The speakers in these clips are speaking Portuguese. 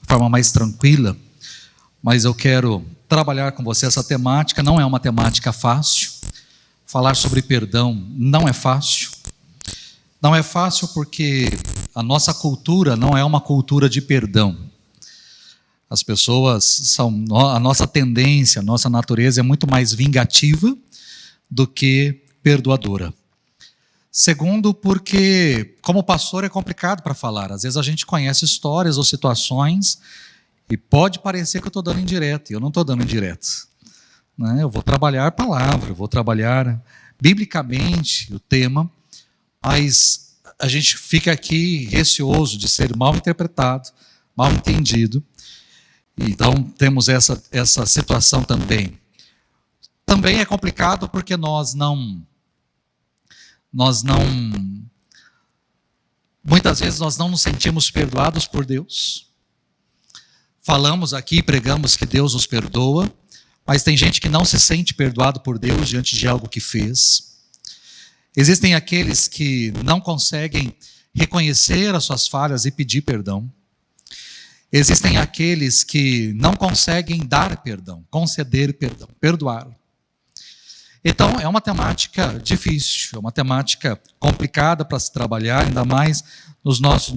Forma mais tranquila, mas eu quero trabalhar com você essa temática. Não é uma temática fácil. Falar sobre perdão não é fácil. Não é fácil porque a nossa cultura não é uma cultura de perdão. As pessoas a nossa tendência, a nossa natureza é muito mais vingativa do que perdoadora. Segundo, porque como pastor é complicado para falar. Às vezes a gente conhece histórias ou situações e pode parecer que eu estou dando indireta, e eu não estou dando indireta. Né? Eu vou trabalhar a palavra, eu vou trabalhar biblicamente o tema, mas a gente fica aqui receoso de ser mal interpretado, mal entendido. Então temos essa situação também. Também é complicado porque muitas vezes nós não nos sentimos perdoados por Deus. Falamos aqui, pregamos que Deus nos perdoa, mas tem gente que não se sente perdoado por Deus diante de algo que fez. Existem aqueles que não conseguem reconhecer as suas falhas e pedir perdão. Existem aqueles que não conseguem dar perdão, conceder perdão, perdoar. Então, é uma temática difícil, é uma temática complicada para se trabalhar, ainda mais no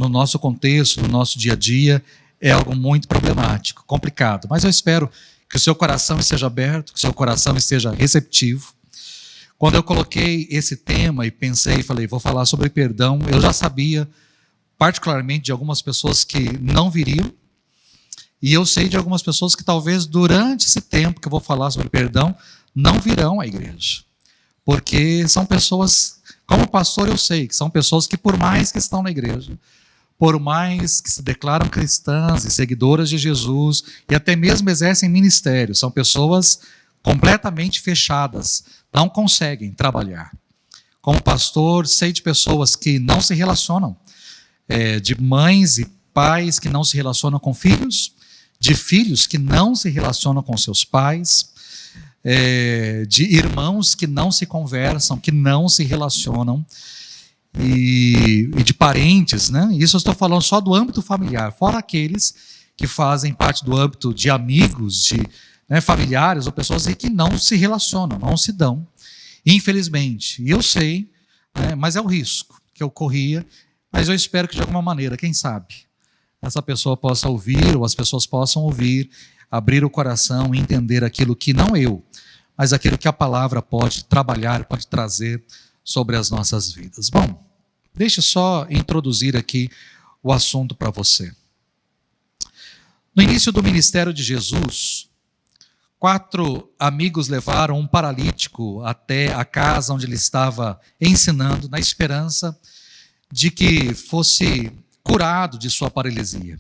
nosso contexto, no nosso dia a dia, é algo muito problemático, complicado. Mas eu espero que o seu coração esteja aberto, que o seu coração esteja receptivo. Quando eu coloquei esse tema e pensei, falei, vou falar sobre perdão, eu já sabia, particularmente de algumas pessoas que não viriam, e eu sei de algumas pessoas que talvez durante esse tempo que eu vou falar sobre perdão, não virão à igreja, porque são pessoas, como pastor eu sei, que são pessoas que por mais que estão na igreja, por mais que se declaram cristãs e seguidoras de Jesus, e até mesmo exercem ministério, são pessoas completamente fechadas, não conseguem trabalhar. Como pastor, sei de pessoas que não se relacionam, de mães e pais que não se relacionam com filhos, de filhos que não se relacionam com seus pais, de irmãos que não se conversam, que não se relacionam, e de parentes, né? Isso eu estou falando só do âmbito familiar, fora aqueles que fazem parte do âmbito de amigos, de familiares ou pessoas que não se relacionam, não se dão, infelizmente. E eu sei, mas é o risco que eu corria, mas eu espero que de alguma maneira, quem sabe, essa pessoa possa ouvir, ou as pessoas possam ouvir, abrir o coração e entender aquilo que não eu, mas aquilo que a palavra pode trabalhar, pode trazer sobre as nossas vidas. Bom, deixa eu só introduzir aqui o assunto para você. No início do ministério de Jesus, 4 amigos levaram um paralítico até a casa onde ele estava ensinando, na esperança de que fosse curado de sua paralisia.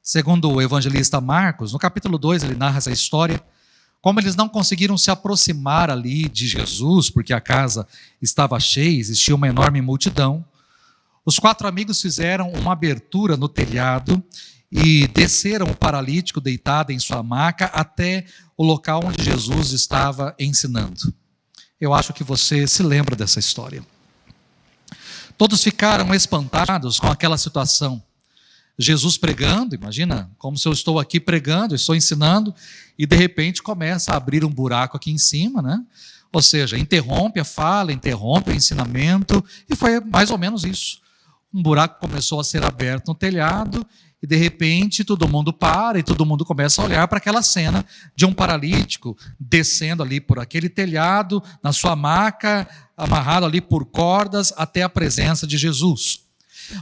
Segundo o evangelista Marcos, no capítulo 2, ele narra essa história. Como eles não conseguiram se aproximar ali de Jesus, porque a casa estava cheia, existia uma enorme multidão, os 4 amigos fizeram uma abertura no telhado e desceram o paralítico deitado em sua maca até o local onde Jesus estava ensinando. Eu acho que você se lembra dessa história. Todos ficaram espantados com aquela situação. Jesus pregando, imagina, como se eu estou aqui pregando, estou ensinando, e de repente começa a abrir um buraco aqui em cima, né? Ou seja, interrompe a fala, interrompe o ensinamento, e foi mais ou menos isso. Um buraco começou a ser aberto no telhado, e de repente todo mundo para, e todo mundo começa a olhar para aquela cena de um paralítico descendo ali por aquele telhado, na sua maca, amarrado ali por cordas, até a presença de Jesus.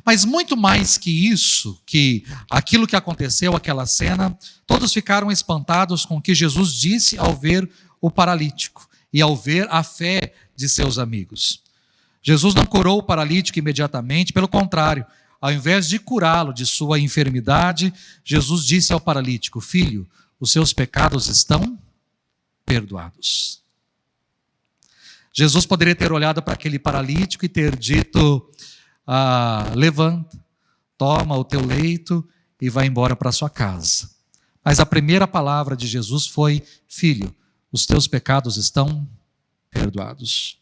Mas muito mais que isso, que aquilo que aconteceu, aquela cena, todos ficaram espantados com o que Jesus disse ao ver o paralítico e ao ver a fé de seus amigos. Jesus não curou o paralítico imediatamente, pelo contrário, ao invés de curá-lo de sua enfermidade, Jesus disse ao paralítico: filho, os seus pecados estão perdoados. Jesus poderia ter olhado para aquele paralítico e ter dito: levanta, toma o teu leito e vai embora para sua casa. Mas a primeira palavra de Jesus foi: filho, os teus pecados estão perdoados.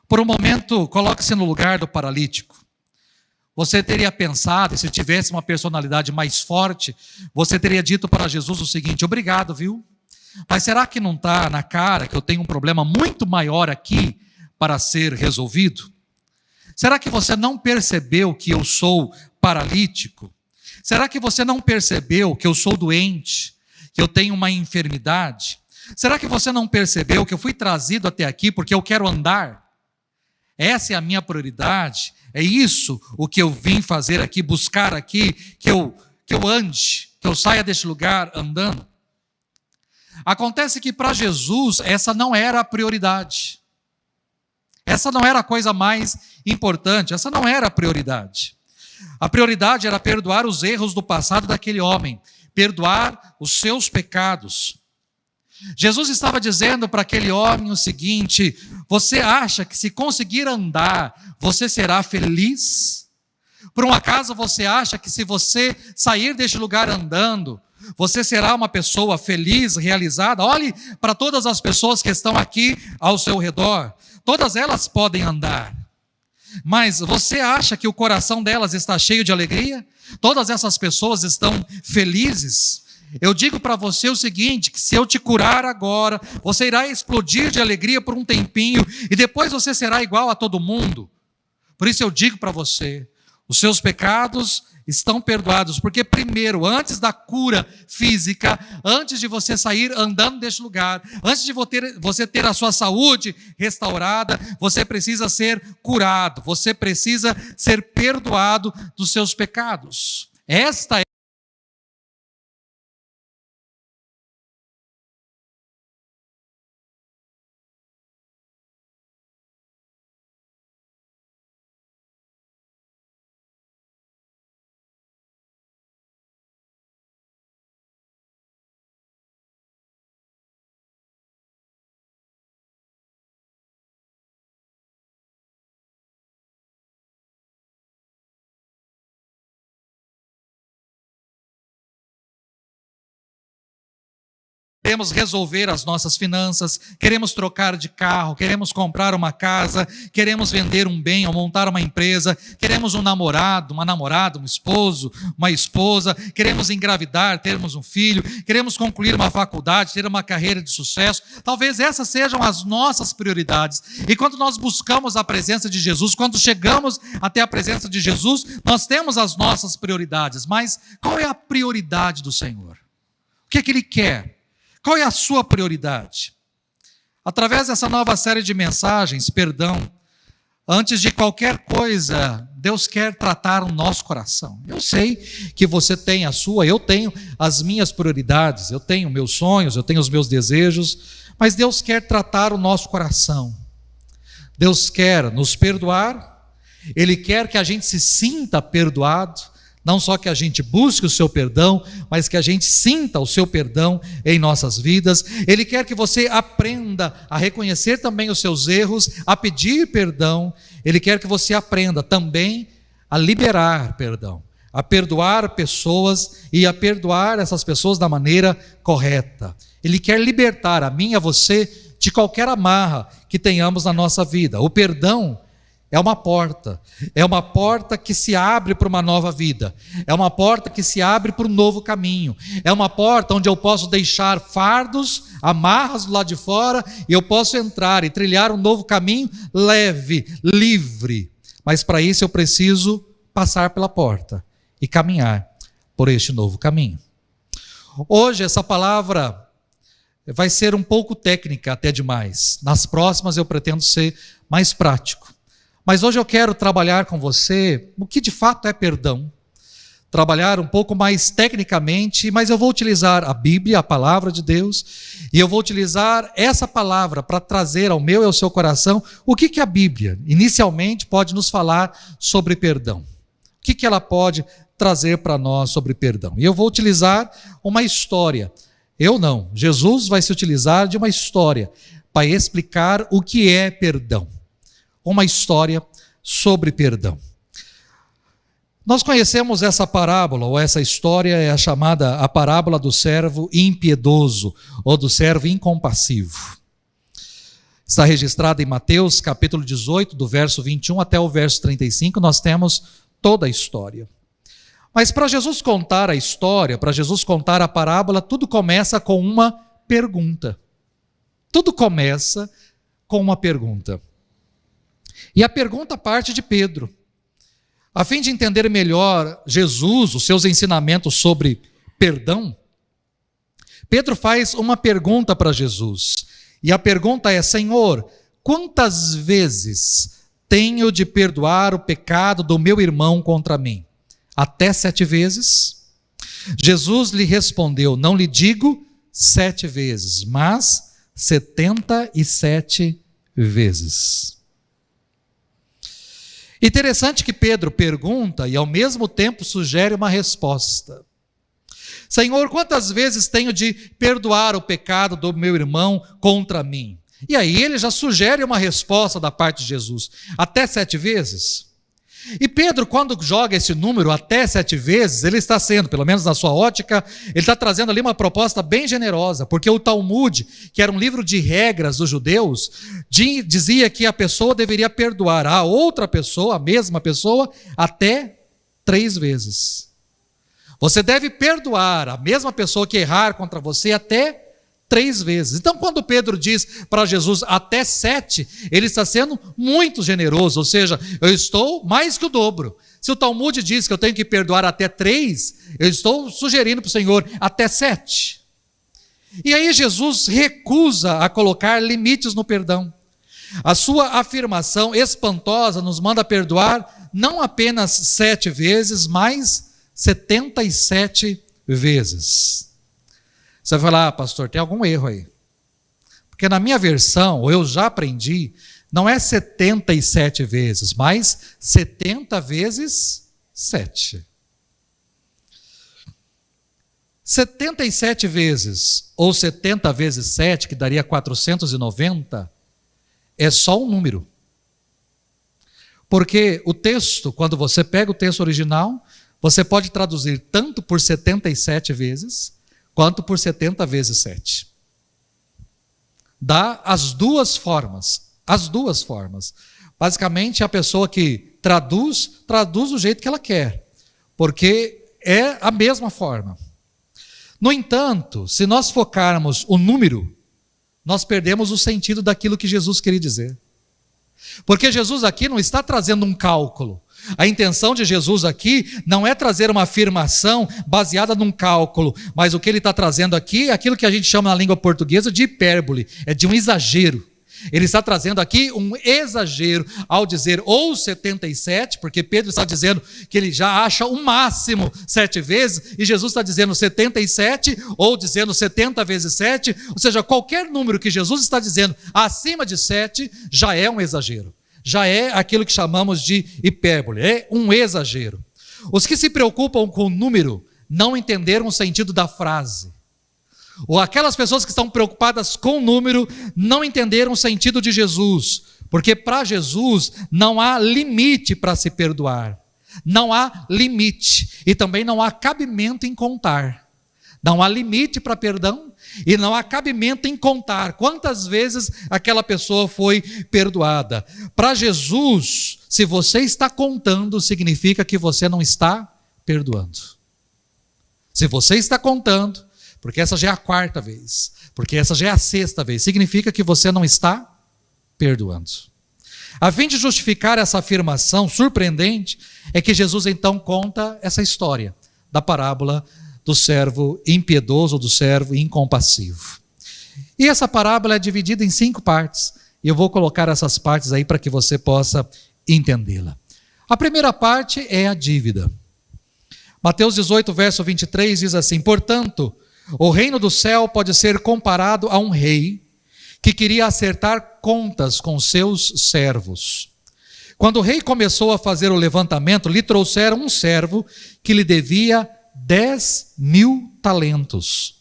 Por um momento, coloque-se no lugar do paralítico. Você teria pensado, e se tivesse uma personalidade mais forte, você teria dito para Jesus o seguinte: obrigado, viu? Mas será que não está na cara que eu tenho um problema muito maior aqui para ser resolvido? Será que você não percebeu que eu sou paralítico? Será que você não percebeu que eu sou doente, que eu tenho uma enfermidade? Será que você não percebeu que eu fui trazido até aqui porque eu quero andar? Essa é a minha prioridade, é isso o que eu vim fazer aqui, buscar aqui, que eu ande, que eu saia deste lugar andando. Acontece que para Jesus essa não era a prioridade. Essa não era a coisa mais importante, essa não era a prioridade. A prioridade era perdoar os erros do passado daquele homem, perdoar os seus pecados. Jesus estava dizendo para aquele homem o seguinte: você acha que se conseguir andar, você será feliz? Por um acaso você acha que se você sair deste lugar andando, você será uma pessoa feliz, realizada? Olhe para todas as pessoas que estão aqui ao seu redor. Todas elas podem andar. Mas você acha que o coração delas está cheio de alegria? Todas essas pessoas estão felizes? Eu digo para você o seguinte, que se eu te curar agora, você irá explodir de alegria por um tempinho e depois você será igual a todo mundo. Por isso eu digo para você, os seus pecados estão perdoados, porque primeiro, antes da cura física, antes de você sair andando deste lugar, antes de você ter a sua saúde restaurada, você precisa ser curado, você precisa ser perdoado dos seus pecados. Esta é queremos resolver as nossas finanças, queremos trocar de carro, queremos comprar uma casa, queremos vender um bem ou montar uma empresa, queremos um namorado, uma namorada, um esposo, uma esposa, queremos engravidar, termos um filho, queremos concluir uma faculdade, ter uma carreira de sucesso. Talvez essas sejam as nossas prioridades. E quando nós buscamos a presença de Jesus, quando chegamos até a presença de Jesus, nós temos as nossas prioridades. Mas qual é a prioridade do Senhor? O que é que Ele quer? Qual é a sua prioridade? Através dessa nova série de mensagens, perdão, antes de qualquer coisa, Deus quer tratar o nosso coração. Eu sei que você tem a sua, eu tenho as minhas prioridades, eu tenho meus sonhos, eu tenho os meus desejos, mas Deus quer tratar o nosso coração. Deus quer nos perdoar, Ele quer que a gente se sinta perdoado, não só que a gente busque o seu perdão, mas que a gente sinta o seu perdão em nossas vidas. Ele quer que você aprenda a reconhecer também os seus erros, a pedir perdão. Ele quer que você aprenda também a liberar perdão, a perdoar pessoas e a perdoar essas pessoas da maneira correta. Ele quer libertar a mim e a você de qualquer amarra que tenhamos na nossa vida. O perdão é uma porta que se abre para uma nova vida, é uma porta que se abre para um novo caminho, é uma porta onde eu posso deixar fardos, amarras do lado de fora, e eu posso entrar e trilhar um novo caminho leve, livre. Mas para isso eu preciso passar pela porta e caminhar por este novo caminho. Hoje essa palavra vai ser um pouco técnica até demais, nas próximas eu pretendo ser mais prático. Mas hoje eu quero trabalhar com você o que de fato é perdão. Trabalhar um pouco mais tecnicamente, mas eu vou utilizar a Bíblia, a palavra de Deus, e eu vou utilizar essa palavra para trazer ao meu e ao seu coração o que a Bíblia, inicialmente, pode nos falar sobre perdão. O que ela pode trazer para nós sobre perdão. E eu vou utilizar uma história. Eu não, Jesus vai se utilizar de uma história para explicar o que é perdão. Uma história sobre perdão. Nós conhecemos essa parábola, ou essa história é a chamada a parábola do servo impiedoso, ou do servo incompassivo. Está registrada em Mateus, capítulo 18, do verso 21 até o verso 35, nós temos toda a história. Mas para Jesus contar a história, para Jesus contar a parábola, tudo começa com uma pergunta. Tudo começa com uma pergunta. E a pergunta parte de Pedro. A fim de entender melhor Jesus, os seus ensinamentos sobre perdão, Pedro faz uma pergunta para Jesus. E a pergunta é: Senhor, quantas vezes tenho de perdoar o pecado do meu irmão contra mim? Até 7 vezes? Jesus lhe respondeu: não lhe digo 7 vezes, mas 77 vezes. Interessante que Pedro pergunta e ao mesmo tempo sugere uma resposta. Senhor, quantas vezes tenho de perdoar o pecado do meu irmão contra mim? E aí ele já sugere uma resposta da parte de Jesus. Até 7 vezes? E Pedro, quando joga esse número até 7 vezes, ele está sendo, pelo menos na sua ótica, ele está trazendo ali uma proposta bem generosa, porque o Talmud, que era um livro de regras dos judeus, dizia que a pessoa deveria perdoar a outra pessoa, a mesma pessoa, até 3 vezes. Você deve perdoar a mesma pessoa que errar contra você até 3 vezes. Então, quando Pedro diz para Jesus até 7, ele está sendo muito generoso, ou seja, eu estou mais que o dobro. Se o Talmud diz que eu tenho que perdoar até 3, eu estou sugerindo para o Senhor até 7. E aí Jesus recusa a colocar limites no perdão. A sua afirmação espantosa nos manda perdoar não apenas 7 vezes, mas 77 vezes. Você vai falar: pastor, tem algum erro aí. Porque na minha versão, ou eu já aprendi, não é 77 vezes, mas 70 vezes 7. 77 vezes, ou 70 vezes 7, que daria 490, é só um número. Porque o texto, quando você pega o texto original, você pode traduzir tanto por 77 vezes, quanto por 70 vezes 7. Dá as duas formas. As duas formas. Basicamente, a pessoa que traduz do jeito que ela quer. Porque é a mesma forma. No entanto, se nós focarmos o número, nós perdemos o sentido daquilo que Jesus queria dizer. Porque Jesus aqui não está trazendo um cálculo. A intenção de Jesus aqui não é trazer uma afirmação baseada num cálculo, mas o que ele está trazendo aqui é aquilo que a gente chama na língua portuguesa de hipérbole, é de um exagero. Ele está trazendo aqui um exagero ao dizer ou 77, porque Pedro está dizendo que ele já acha o máximo 7 vezes, e Jesus está dizendo 77, ou dizendo 70 vezes 7, ou seja, qualquer número que Jesus está dizendo acima de 7 já é um exagero. Já é aquilo que chamamos de hipérbole, é um exagero. Os que se preocupam com o número não entenderam o sentido da frase. Ou aquelas pessoas que estão preocupadas com o número não entenderam o sentido de Jesus. Porque para Jesus não há limite para se perdoar. Não há limite. E também não há cabimento em contar. Não há limite para perdão e não há cabimento em contar quantas vezes aquela pessoa foi perdoada. Para Jesus, se você está contando, significa que você não está perdoando. Se você está contando, porque essa já é a 4ª vez, porque essa já é a 6ª vez, significa que você não está perdoando. A fim de justificar essa afirmação surpreendente, é que Jesus então conta essa história da parábola do servo impiedoso ou do servo incompassivo. E essa parábola é dividida em 5 partes, e eu vou colocar essas partes aí para que você possa entendê-la. A primeira parte é a dívida. Mateus 18, verso 23 diz assim: portanto, o reino do céu pode ser comparado a um rei que queria acertar contas com seus servos. Quando o rei começou a fazer o levantamento, lhe trouxeram um servo que lhe devia 10.000 talentos.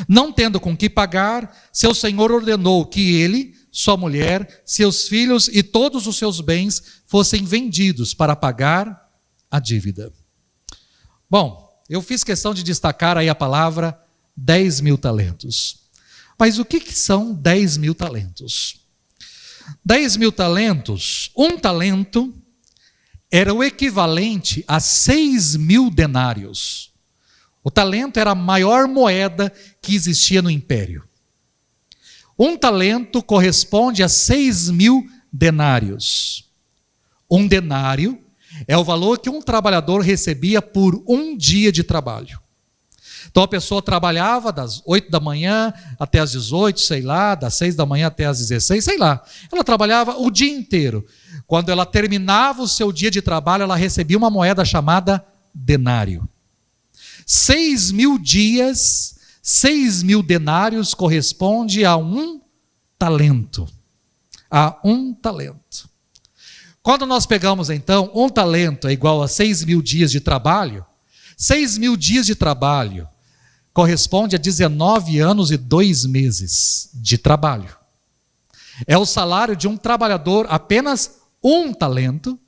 Não tendo com que pagar, seu senhor ordenou que ele, sua mulher, seus filhos e todos os seus bens fossem vendidos para pagar a dívida. Bom, eu fiz questão de destacar aí a palavra 10 mil talentos. Mas o que são 10 mil talentos? 10 mil talentos, um talento era o equivalente a 6 mil denários. O talento era a maior moeda que existia no império. Um talento corresponde a 6 mil denários. Um denário é o valor que um trabalhador recebia por um dia de trabalho. Então a pessoa trabalhava das 8 da manhã até as 18, sei lá, das 6 da manhã até as 16, sei lá. Ela trabalhava o dia inteiro. Quando ela terminava o seu dia de trabalho, ela recebia uma moeda chamada denário. 6 mil dias, 6 mil denários corresponde a um talento. A um talento. Quando nós pegamos então, um talento é igual a 6 mil dias de trabalho, 6 mil dias de trabalho corresponde a 19 anos e 2 meses de trabalho. É o salário de um trabalhador, apenas um talento,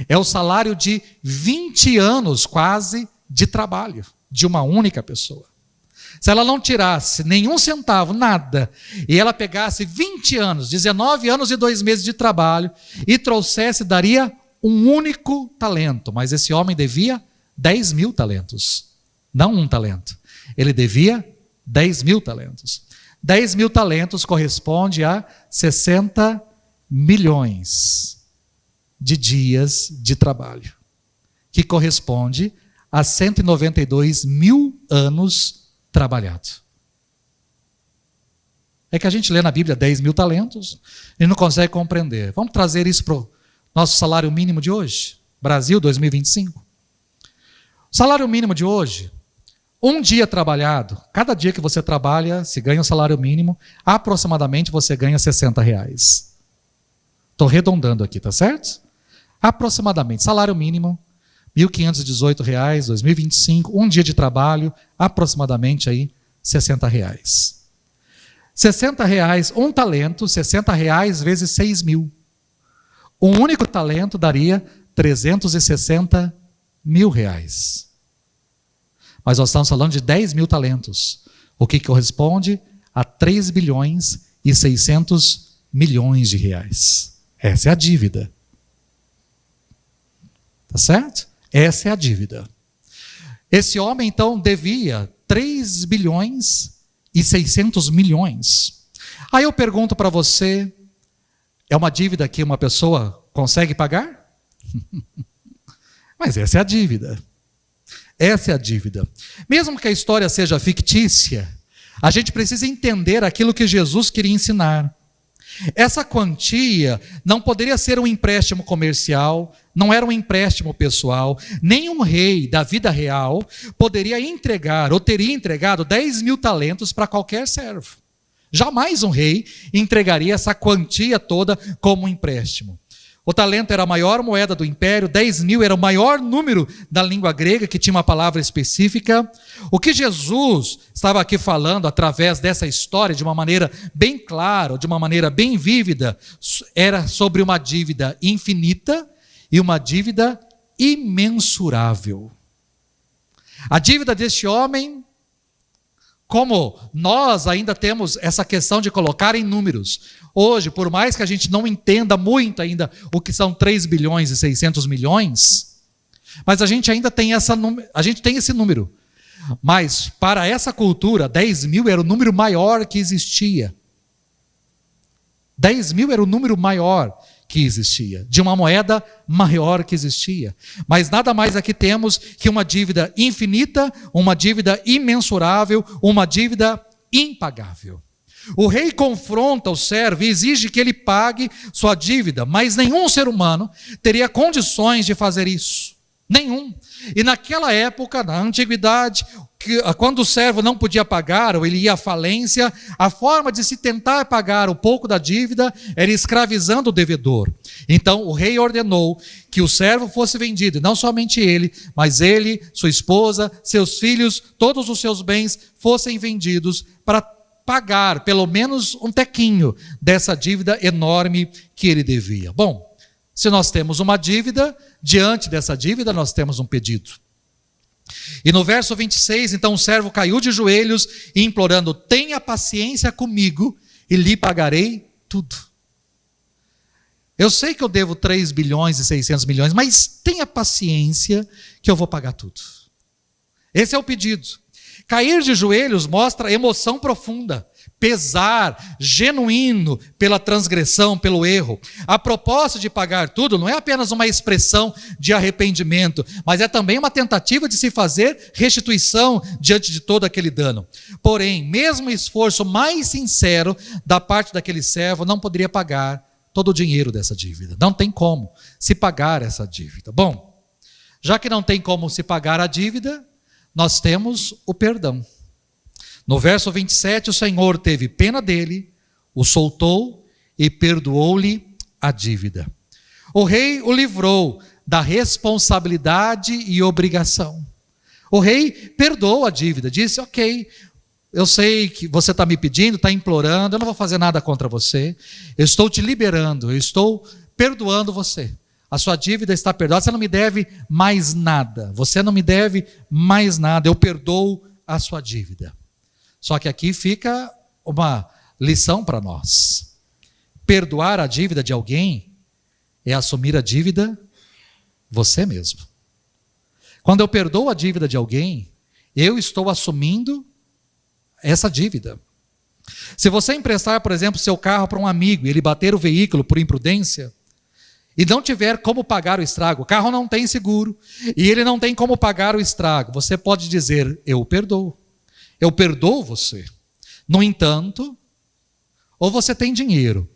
é o salário de 20 anos quase de trabalho, de uma única pessoa. Se ela não tirasse nenhum centavo, nada, e ela pegasse 20 anos, 19 anos e 2 meses de trabalho, e trouxesse, daria um único talento. Mas esse homem devia 10 mil talentos, não um talento. Ele devia 10 mil talentos. 10 mil talentos corresponde a 60 milhões de dias de trabalho, que corresponde a 192 mil anos trabalhados. É que a gente lê na Bíblia 10 mil talentos e não consegue compreender. Vamos trazer isso para o nosso salário mínimo de hoje? Brasil 2025. O salário mínimo de hoje, um dia trabalhado, cada dia que você trabalha, se ganha o salário mínimo, aproximadamente você ganha R$60. Estou arredondando aqui, tá certo? Aproximadamente, salário mínimo, R$1.518, 2025, um dia de trabalho, aproximadamente aí R$60. R$60, um talento, R$60 vezes 6 mil. Um único talento daria R$360 mil. Mas nós estamos falando de 10 mil talentos, o que corresponde a 3 bilhões e 600 milhões de reais. Essa é a dívida. Tá certo? Essa é a dívida. Esse homem, então, devia 3 bilhões e 600 milhões. Aí eu pergunto para você, é uma dívida que uma pessoa consegue pagar? Mas essa é a dívida. Essa é a dívida. Mesmo que a história seja fictícia, a gente precisa entender aquilo que Jesus queria ensinar. Essa quantia não poderia ser um empréstimo comercial, não era um empréstimo pessoal, nenhum rei da vida real poderia entregar ou teria entregado 10 mil talentos para qualquer servo. Jamais um rei entregaria essa quantia toda como um empréstimo. O talento era a maior moeda do império, 10 mil era o maior número da língua grega, que tinha uma palavra específica. O que Jesus estava aqui falando, através dessa história, de uma maneira bem clara, de uma maneira bem vívida, era sobre uma dívida infinita e uma dívida imensurável. A dívida deste homem, como nós ainda temos essa questão de colocar em números. Hoje, por mais que a gente não entenda muito ainda o que são 3 bilhões e 600 milhões, mas a gente ainda tem esse número. Mas para essa cultura, 10 mil era o número maior que existia. 10 mil era o número maior que existia, de uma moeda maior que existia. Mas nada mais aqui temos que uma dívida infinita, uma dívida imensurável, uma dívida impagável. O rei confronta o servo e exige que ele pague sua dívida, mas nenhum ser humano teria condições de fazer isso. Nenhum. E naquela época, na antiguidade, quando o servo não podia pagar, ou ele ia à falência, a forma de se tentar pagar um pouco da dívida era escravizando o devedor. Então o rei ordenou que o servo fosse vendido, e não somente ele, mas ele, sua esposa, seus filhos, todos os seus bens fossem vendidos para pagar pelo menos um tequinho dessa dívida enorme que ele devia. Bom, se nós temos uma dívida, diante dessa dívida nós temos um pedido. E no verso 26, então o servo caiu de joelhos, implorando: tenha paciência comigo e lhe pagarei tudo. Eu sei que eu devo 3 bilhões e 600 milhões, mas tenha paciência que eu vou pagar tudo. Esse é o pedido. Cair de joelhos mostra emoção profunda, pesar genuíno pela transgressão, pelo erro. A proposta de pagar tudo não é apenas uma expressão de arrependimento, mas é também uma tentativa de se fazer restituição diante de todo aquele dano. Porém, mesmo o esforço mais sincero da parte daquele servo não poderia pagar todo o dinheiro dessa dívida. Não tem como se pagar essa dívida. Bom, já que não tem como se pagar a dívida, nós temos o perdão. No verso 27, o Senhor teve pena dele, o soltou e perdoou-lhe a dívida. O rei o livrou da responsabilidade e obrigação. O rei perdoou a dívida, disse: ok, eu sei que você está me pedindo, está implorando, eu não vou fazer nada contra você, eu estou te liberando, eu estou perdoando você. A sua dívida está perdoada, você não me deve mais nada. Você não me deve mais nada, eu perdoo a sua dívida. Só que aqui fica uma lição para nós. Perdoar a dívida de alguém é assumir a dívida você mesmo. Quando eu perdoo a dívida de alguém, eu estou assumindo essa dívida. Se você emprestar, por exemplo, seu carro para um amigo e ele bater o veículo por imprudência, e não tiver como pagar o estrago, o carro não tem seguro, e ele não tem como pagar o estrago, você pode dizer: eu perdoo você. No entanto, ou você tem dinheiro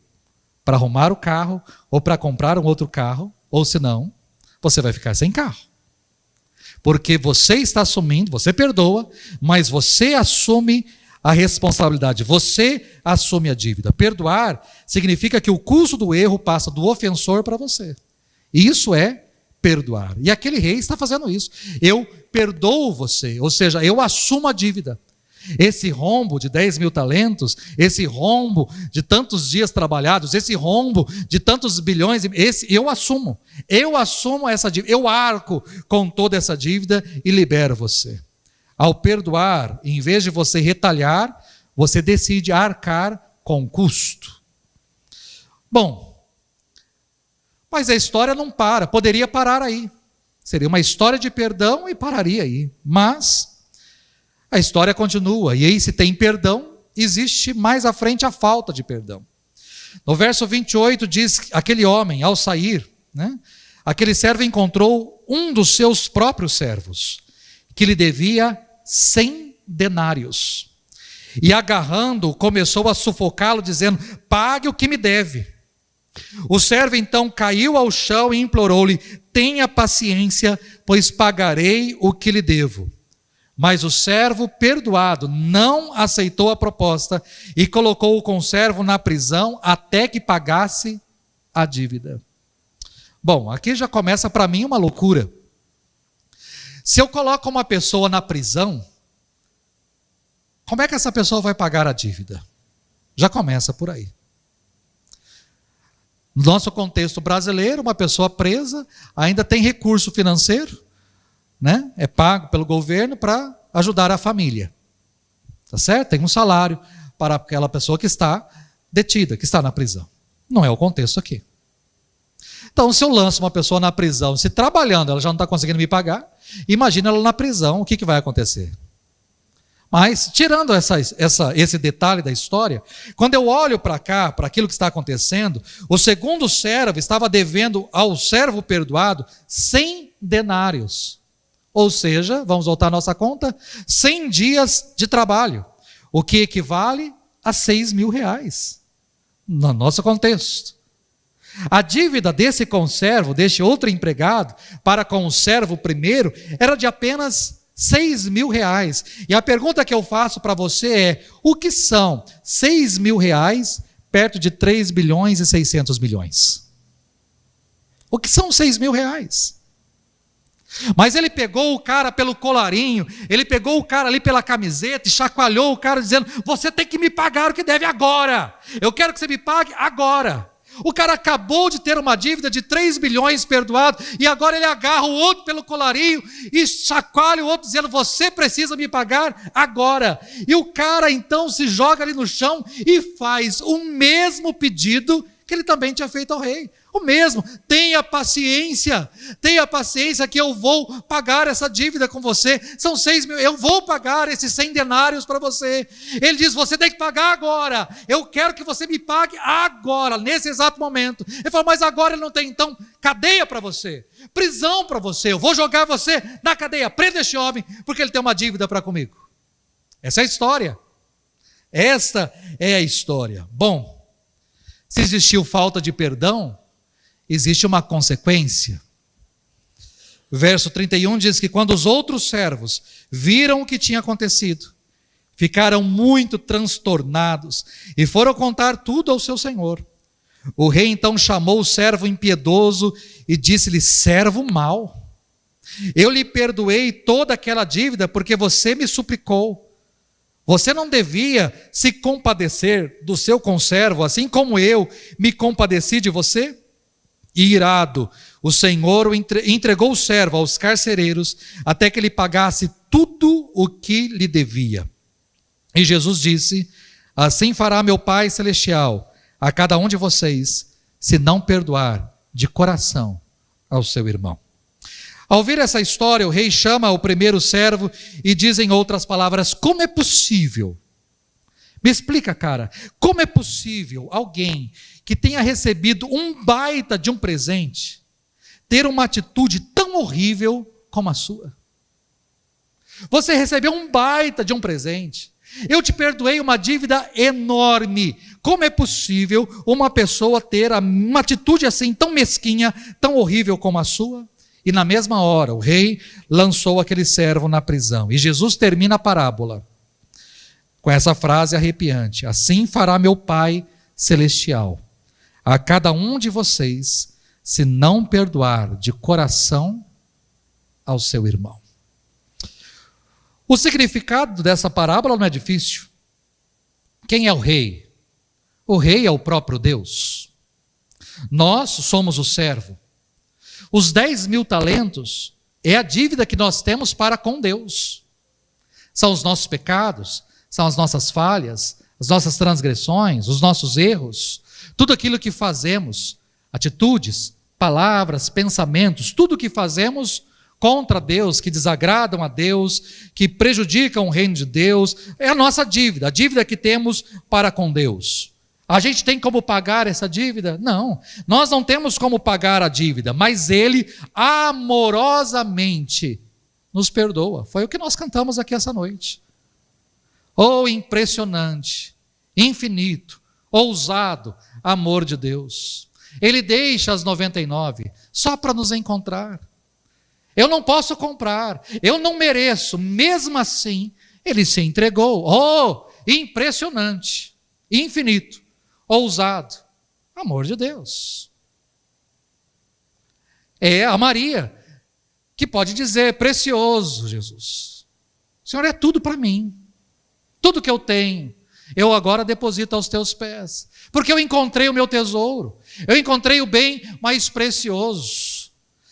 para arrumar o carro, ou para comprar um outro carro, ou senão, você vai ficar sem carro. Porque você está assumindo, você perdoa, mas você assume a responsabilidade, você assume a dívida. Perdoar significa que o custo do erro passa do ofensor para você. E isso é perdoar. E aquele rei está fazendo isso. Eu perdoo você, ou seja, eu assumo a dívida. Esse rombo de 10 mil talentos, esse rombo de tantos dias trabalhados, esse rombo de tantos bilhões, eu assumo essa dívida, eu arco com toda essa dívida e libero você. Ao perdoar, em vez de você retalhar, você decide arcar com custo. Bom, mas a história não para, poderia parar aí. Seria uma história de perdão e pararia aí. Mas a história continua, e aí se tem perdão, existe mais à frente a falta de perdão. No verso 28 diz que aquele homem, ao sair, aquele servo encontrou um dos seus próprios servos, que lhe devia 100 denários. E agarrando-o, começou a sufocá-lo, dizendo: pague o que me deve. O servo então caiu ao chão e implorou-lhe: tenha paciência, pois pagarei o que lhe devo. Mas o servo, perdoado, não aceitou a proposta e colocou o conservo na prisão até que pagasse a dívida. Bom, aqui já começa para mim uma loucura. Se eu coloco uma pessoa na prisão, como é que essa pessoa vai pagar a dívida? Já começa por aí. No nosso contexto brasileiro, uma pessoa presa ainda tem recurso financeiro, é pago pelo governo para ajudar a família. Tá certo? Tem um salário para aquela pessoa que está detida, que está na prisão. Não é o contexto aqui. Então, se eu lanço uma pessoa na prisão, se trabalhando ela já não está conseguindo me pagar, imagina ela na prisão, o que vai acontecer? Mas, tirando esse detalhe da história, quando eu olho para cá, para aquilo que está acontecendo, o segundo servo estava devendo ao servo perdoado 100 denários. Ou seja, vamos voltar à nossa conta, 100 dias de trabalho, o que equivale a 6 mil reais, no nosso contexto. A dívida desse conservo, deste outro empregado, para com o servo primeiro, era de apenas 6 mil reais. E a pergunta que eu faço para você é: o que são 6 mil reais perto de 3 bilhões e 600 milhões? O que são 6 mil reais? Mas ele pegou o cara pelo colarinho, ele pegou o cara ali pela camiseta e chacoalhou o cara dizendo: você tem que me pagar o que deve agora, eu quero que você me pague agora. O cara acabou de ter uma dívida de 3 bilhões perdoado, e agora ele agarra o outro pelo colarinho e chacoalha o outro dizendo: você precisa me pagar agora. E o cara então se joga ali no chão e faz o mesmo pedido que ele também tinha feito ao rei. O mesmo: tenha paciência que eu vou pagar essa dívida com você, são 6 mil, eu vou pagar esses 100 denários para você. Ele diz: você tem que pagar agora, eu quero que você me pague agora, nesse exato momento. Ele fala: mas agora ele não tem, então cadeia para você, prisão para você, eu vou jogar você na cadeia, prenda este homem, porque ele tem uma dívida para comigo. Essa é a história, esta é a história. Bom, se existiu falta de perdão, existe uma consequência. Verso 31 diz que quando os outros servos viram o que tinha acontecido, ficaram muito transtornados e foram contar tudo ao seu senhor. O rei então chamou o servo impiedoso e disse-lhe: servo mau, eu lhe perdoei toda aquela dívida porque você me suplicou. Você não devia se compadecer do seu conservo, assim como eu me compadeci de você? E irado, o Senhor entregou o servo aos carcereiros até que ele pagasse tudo o que lhe devia. E Jesus disse: assim fará meu Pai Celestial a cada um de vocês, se não perdoar de coração ao seu irmão. Ao ouvir essa história, o rei chama o primeiro servo e diz em outras palavras: como é possível? Me explica, cara, como é possível alguém que tenha recebido um baita de um presente ter uma atitude tão horrível como a sua? Você recebeu um baita de um presente, eu te perdoei uma dívida enorme. Como é possível uma pessoa ter uma atitude assim tão mesquinha, tão horrível como a sua? E na mesma hora o rei lançou aquele servo na prisão. E Jesus termina a parábola com essa frase arrepiante: assim fará meu Pai Celestial a cada um de vocês, se não perdoar de coração ao seu irmão. O significado dessa parábola não é difícil. Quem é o rei? O rei é o próprio Deus. Nós somos o servo. Os 10 mil talentos é a dívida que nós temos para com Deus. São os nossos pecados, são as nossas falhas, as nossas transgressões, os nossos erros, tudo aquilo que fazemos, atitudes, palavras, pensamentos, tudo que fazemos contra Deus, que desagradam a Deus, que prejudicam o reino de Deus, é a nossa dívida, a dívida que temos para com Deus. A gente tem como pagar essa dívida? Não, nós não temos como pagar a dívida, mas Ele amorosamente nos perdoa. Foi o que nós cantamos aqui essa noite. Oh, impressionante, infinito, ousado amor de Deus. Ele deixa as 99 só para nos encontrar. Eu não posso comprar, eu não mereço, mesmo assim, Ele se entregou. Oh, impressionante, infinito, ousado amor de Deus. É a Maria que pode dizer: precioso Jesus, o Senhor é tudo para mim, tudo que eu tenho, eu agora deposito aos teus pés, porque eu encontrei o meu tesouro, eu encontrei o bem mais precioso,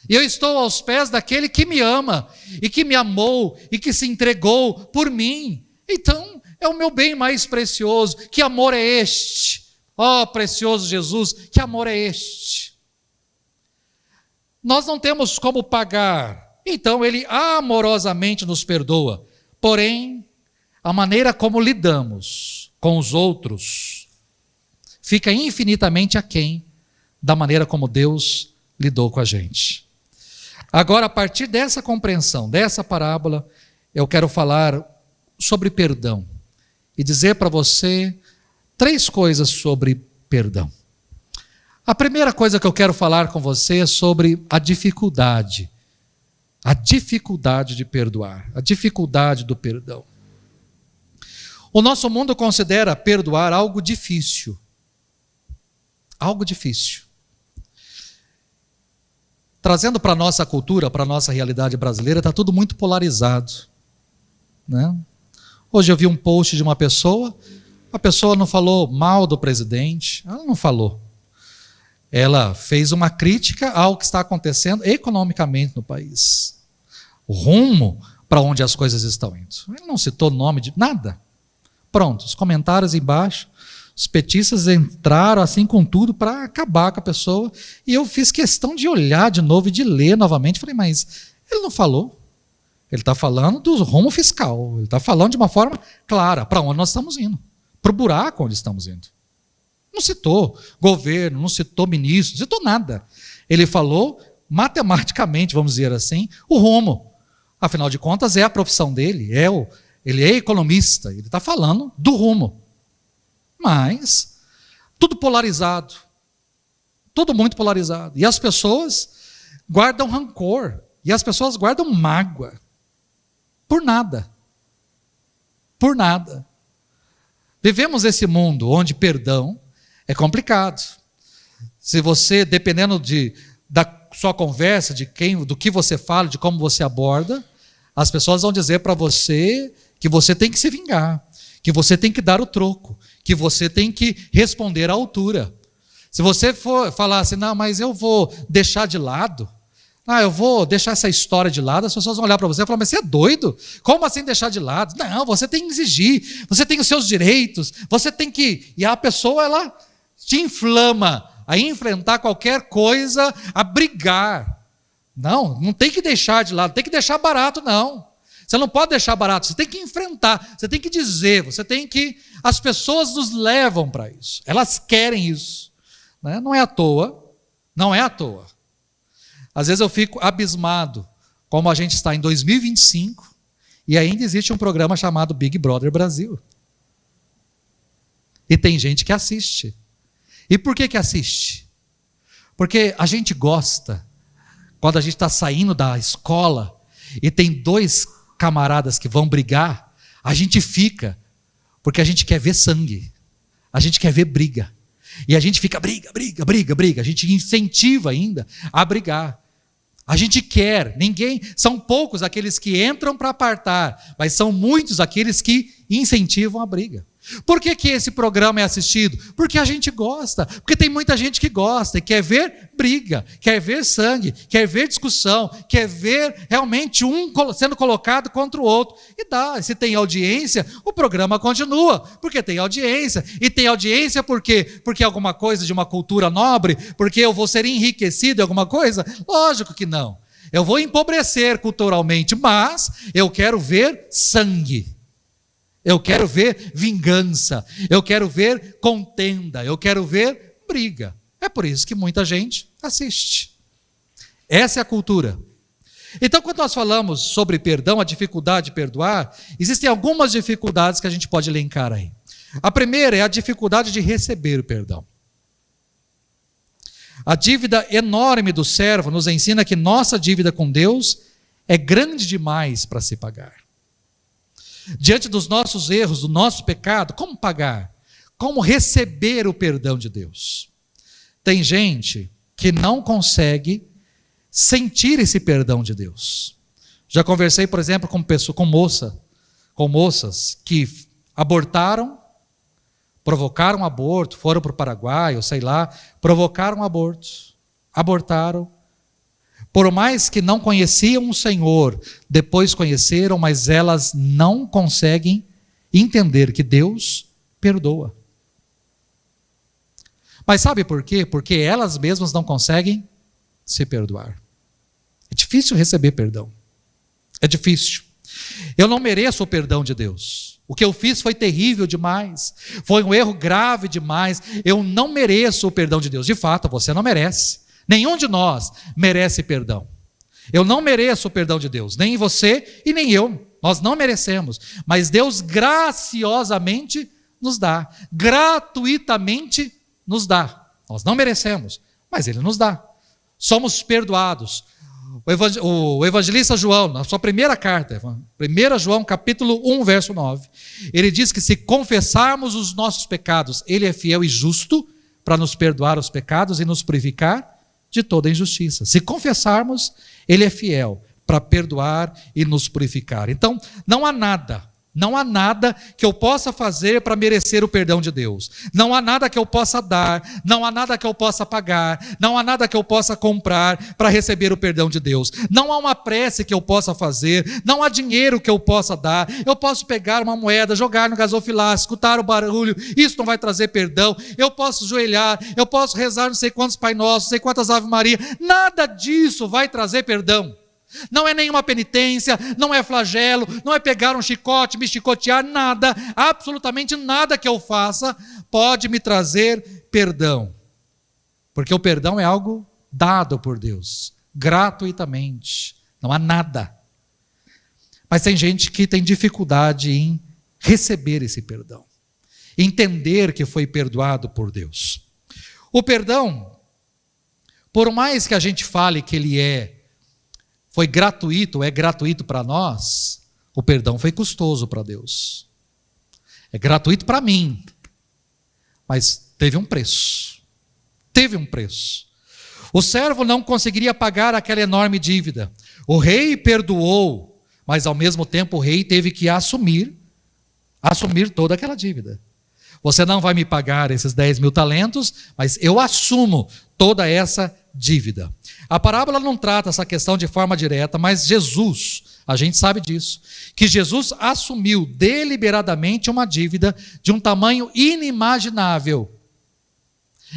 e eu estou aos pés daquele que me ama, e que me amou, e que se entregou por mim. Então, é o meu bem mais precioso. Que amor é este? Ó, precioso Jesus, que amor é este? Nós não temos como pagar, então Ele amorosamente nos perdoa, porém, a maneira como lidamos com os outros fica infinitamente aquém da maneira como Deus lidou com a gente. Agora, a partir dessa compreensão, dessa parábola, eu quero falar sobre perdão e dizer para você 3 coisas sobre perdão. A primeira coisa que eu quero falar com você é sobre a dificuldade de perdoar, a dificuldade do perdão. O nosso mundo considera perdoar algo difícil. Algo difícil. Trazendo para a nossa cultura, para a nossa realidade brasileira, está tudo muito polarizado, né? Hoje eu vi um post de uma pessoa, a pessoa não falou mal do presidente, ela não falou. Ela fez uma crítica ao que está acontecendo economicamente no país. O rumo para onde as coisas estão indo. Ele não citou nome de nada. Pronto, os comentários embaixo, os petistas entraram assim com tudo para acabar com a pessoa. E eu fiz questão de olhar de novo e de ler novamente. Falei, mas ele não falou. Ele está falando do rumo fiscal. Ele está falando de uma forma clara para onde nós estamos indo. Para o buraco onde estamos indo. Não citou governo, não citou ministro, não citou nada. Ele falou matematicamente, vamos dizer assim, o rumo. Afinal de contas, é a profissão dele, ele é economista, ele está falando do rumo. Mas, tudo polarizado, tudo muito polarizado. E as pessoas guardam rancor, e as pessoas guardam mágoa, por nada. Por nada. Vivemos esse mundo onde perdão é complicado. Se você, dependendo da sua conversa, do que você fala, de como você aborda, as pessoas vão dizer para você que você tem que se vingar, que você tem que dar o troco, que você tem que responder à altura. Se você for falar assim, não, mas eu vou deixar de lado, eu vou deixar essa história de lado, as pessoas vão olhar para você e falar, mas você é doido? Como assim deixar de lado? Não, você tem que exigir, você tem os seus direitos, você tem que... E a pessoa, ela te inflama a enfrentar qualquer coisa, a brigar. Não tem que deixar de lado, tem que deixar barato, não. Você não pode deixar barato, você tem que enfrentar, você tem que dizer, você tem que... As pessoas nos levam para isso, elas querem isso. Né? Não é à toa, não é à toa. Às vezes eu fico abismado, como a gente está em 2025, e ainda existe um programa chamado Big Brother Brasil. E tem gente que assiste. E por que assiste? Porque a gente gosta, quando a gente está saindo da escola, e tem dois camaradas que vão brigar, a gente fica, porque a gente quer ver sangue, a gente quer ver briga. E a gente fica briga, a gente incentiva ainda a brigar. A gente quer, são poucos aqueles que entram para apartar, mas são muitos aqueles que incentivam a briga. Por que esse programa é assistido? Porque a gente gosta, porque tem muita gente que gosta e quer ver briga, quer ver sangue, quer ver discussão, quer ver realmente um sendo colocado contra o outro. E se tem audiência, o programa continua, porque tem audiência. E tem audiência por quê? Porque é alguma coisa de uma cultura nobre? Porque eu vou ser enriquecido em alguma coisa? Lógico que não. Eu vou empobrecer culturalmente, mas eu quero ver sangue. Eu quero ver vingança, eu quero ver contenda, eu quero ver briga. É por isso que muita gente assiste. Essa é a cultura. Então, quando nós falamos sobre perdão, a dificuldade de perdoar, existem algumas dificuldades que a gente pode elencar aí. A primeira é a dificuldade de receber o perdão. A dívida enorme do servo nos ensina que nossa dívida com Deus é grande demais para se pagar. Diante dos nossos erros, do nosso pecado, como pagar? Como receber o perdão de Deus? Tem gente que não consegue sentir esse perdão de Deus. Já conversei, por exemplo, com moças que abortaram, provocaram um aborto, foram para o Paraguai, ou sei lá, provocaram um aborto, abortaram. Por mais que não conheciam o Senhor, depois conheceram, mas elas não conseguem entender que Deus perdoa. Mas sabe por quê? Porque elas mesmas não conseguem se perdoar. É difícil receber perdão. É difícil. Eu não mereço o perdão de Deus. O que eu fiz foi terrível demais. Foi um erro grave demais. Eu não mereço o perdão de Deus. De fato, você não merece. Nenhum de nós merece perdão. Eu não mereço o perdão de Deus, nem você e nem eu. Nós não merecemos. Mas Deus graciosamente nos dá, gratuitamente nos dá. Nós não merecemos, mas Ele nos dá. Somos perdoados. O evangelista João, na sua primeira carta, 1 João capítulo 1, verso 9, ele diz que se confessarmos os nossos pecados, Ele é fiel e justo para nos perdoar os pecados e nos purificar de toda injustiça. Se confessarmos, Ele é fiel para perdoar e nos purificar. Então, não há nada que eu possa fazer para merecer o perdão de Deus. Não há nada que eu possa dar, não há nada que eu possa pagar, não há nada que eu possa comprar para receber o perdão de Deus. Não há uma prece que eu possa fazer, não há dinheiro que eu possa dar. Eu posso pegar uma moeda, jogar no gasofilácio, escutar o barulho, isso não vai trazer perdão. Eu posso ajoelhar, eu posso rezar não sei quantos Pai Nosso, não sei quantas Ave Maria, nada disso vai trazer perdão. Não é nenhuma penitência, não é flagelo, não é pegar um chicote, me chicotear, nada, absolutamente nada que eu faça pode me trazer perdão. Porque o perdão é algo dado por Deus, gratuitamente, não há nada. Mas tem gente que tem dificuldade em receber esse perdão, entender que foi perdoado por Deus. O perdão, por mais que a gente fale que ele foi gratuito, é gratuito para nós, o perdão foi custoso para Deus. É gratuito para mim, mas teve um preço. Teve um preço. O servo não conseguiria pagar aquela enorme dívida. O rei perdoou, mas ao mesmo tempo o rei teve que assumir toda aquela dívida. Você não vai me pagar esses 10 mil talentos, mas eu assumo toda essa dívida. A parábola não trata essa questão de forma direta, mas Jesus, a gente sabe disso, que Jesus assumiu deliberadamente uma dívida de um tamanho inimaginável.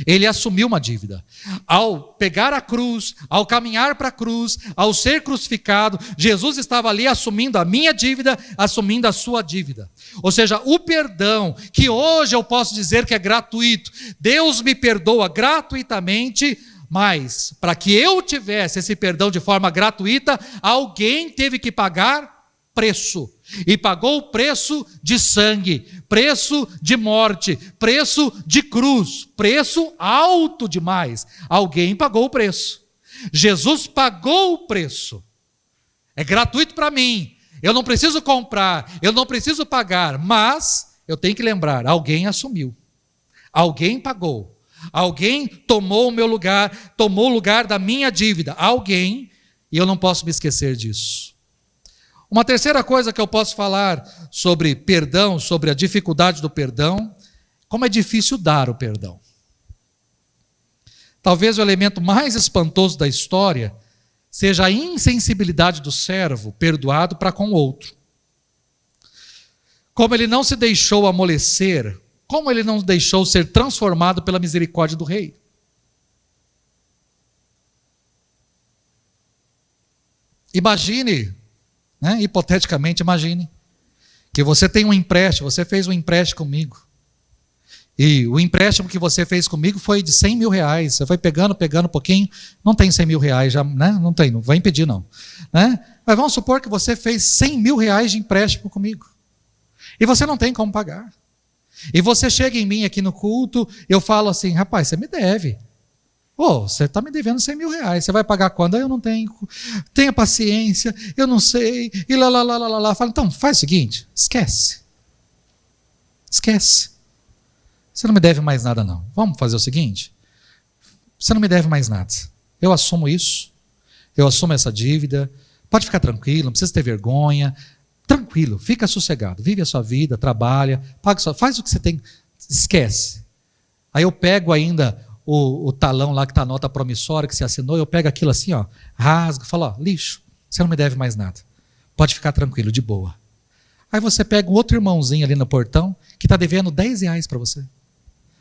Ele assumiu uma dívida. Ao pegar a cruz, ao caminhar para a cruz, ao ser crucificado, Jesus estava ali assumindo a minha dívida, assumindo a sua dívida. Ou seja, o perdão, que hoje eu posso dizer que é gratuito, Deus me perdoa gratuitamente, mas para que eu tivesse esse perdão de forma gratuita, alguém teve que pagar preço. E pagou o preço de sangue, preço de morte, preço de cruz, preço alto demais. Alguém pagou o preço. Jesus pagou o preço. É gratuito para mim. Eu não preciso comprar, eu não preciso pagar, mas eu tenho que lembrar, alguém assumiu. Alguém pagou. Alguém tomou o meu lugar, tomou o lugar da minha dívida. Alguém, e eu não posso me esquecer disso. Uma terceira coisa que eu posso falar sobre perdão, sobre a dificuldade do perdão, como é difícil dar o perdão. Talvez o elemento mais espantoso da história seja a insensibilidade do servo perdoado para com o outro. Como ele não se deixou amolecer, como ele não deixou ser transformado pela misericórdia do rei. Imagine, hipoteticamente, imagine que você tem um empréstimo, você fez um empréstimo comigo. E o empréstimo que você fez comigo foi de 100 mil reais. Você foi pegando um pouquinho, não tem 100 mil reais, já, não tem, não vai impedir não. Mas vamos supor que você fez 100 mil reais de empréstimo comigo. E você não tem como pagar. E você chega em mim aqui no culto, eu falo assim, rapaz, você me deve. Você está me devendo 100 mil reais, você vai pagar quando? Eu não tenho. Tenha paciência, eu não sei, e lá. Fala, então, faz o seguinte, esquece. Você não me deve mais nada não. Vamos fazer o seguinte, você não me deve mais nada. Eu assumo isso, eu assumo essa dívida, pode ficar tranquilo, não precisa ter vergonha, tranquilo, fica sossegado, vive a sua vida, trabalha, faz o que você tem, esquece. Aí eu pego ainda o talão lá que está a nota promissória que você assinou, eu pego aquilo assim, rasgo, falo, lixo, você não me deve mais nada, pode ficar tranquilo, de boa. Aí você pega um outro irmãozinho ali no portão que está devendo 10 reais para você.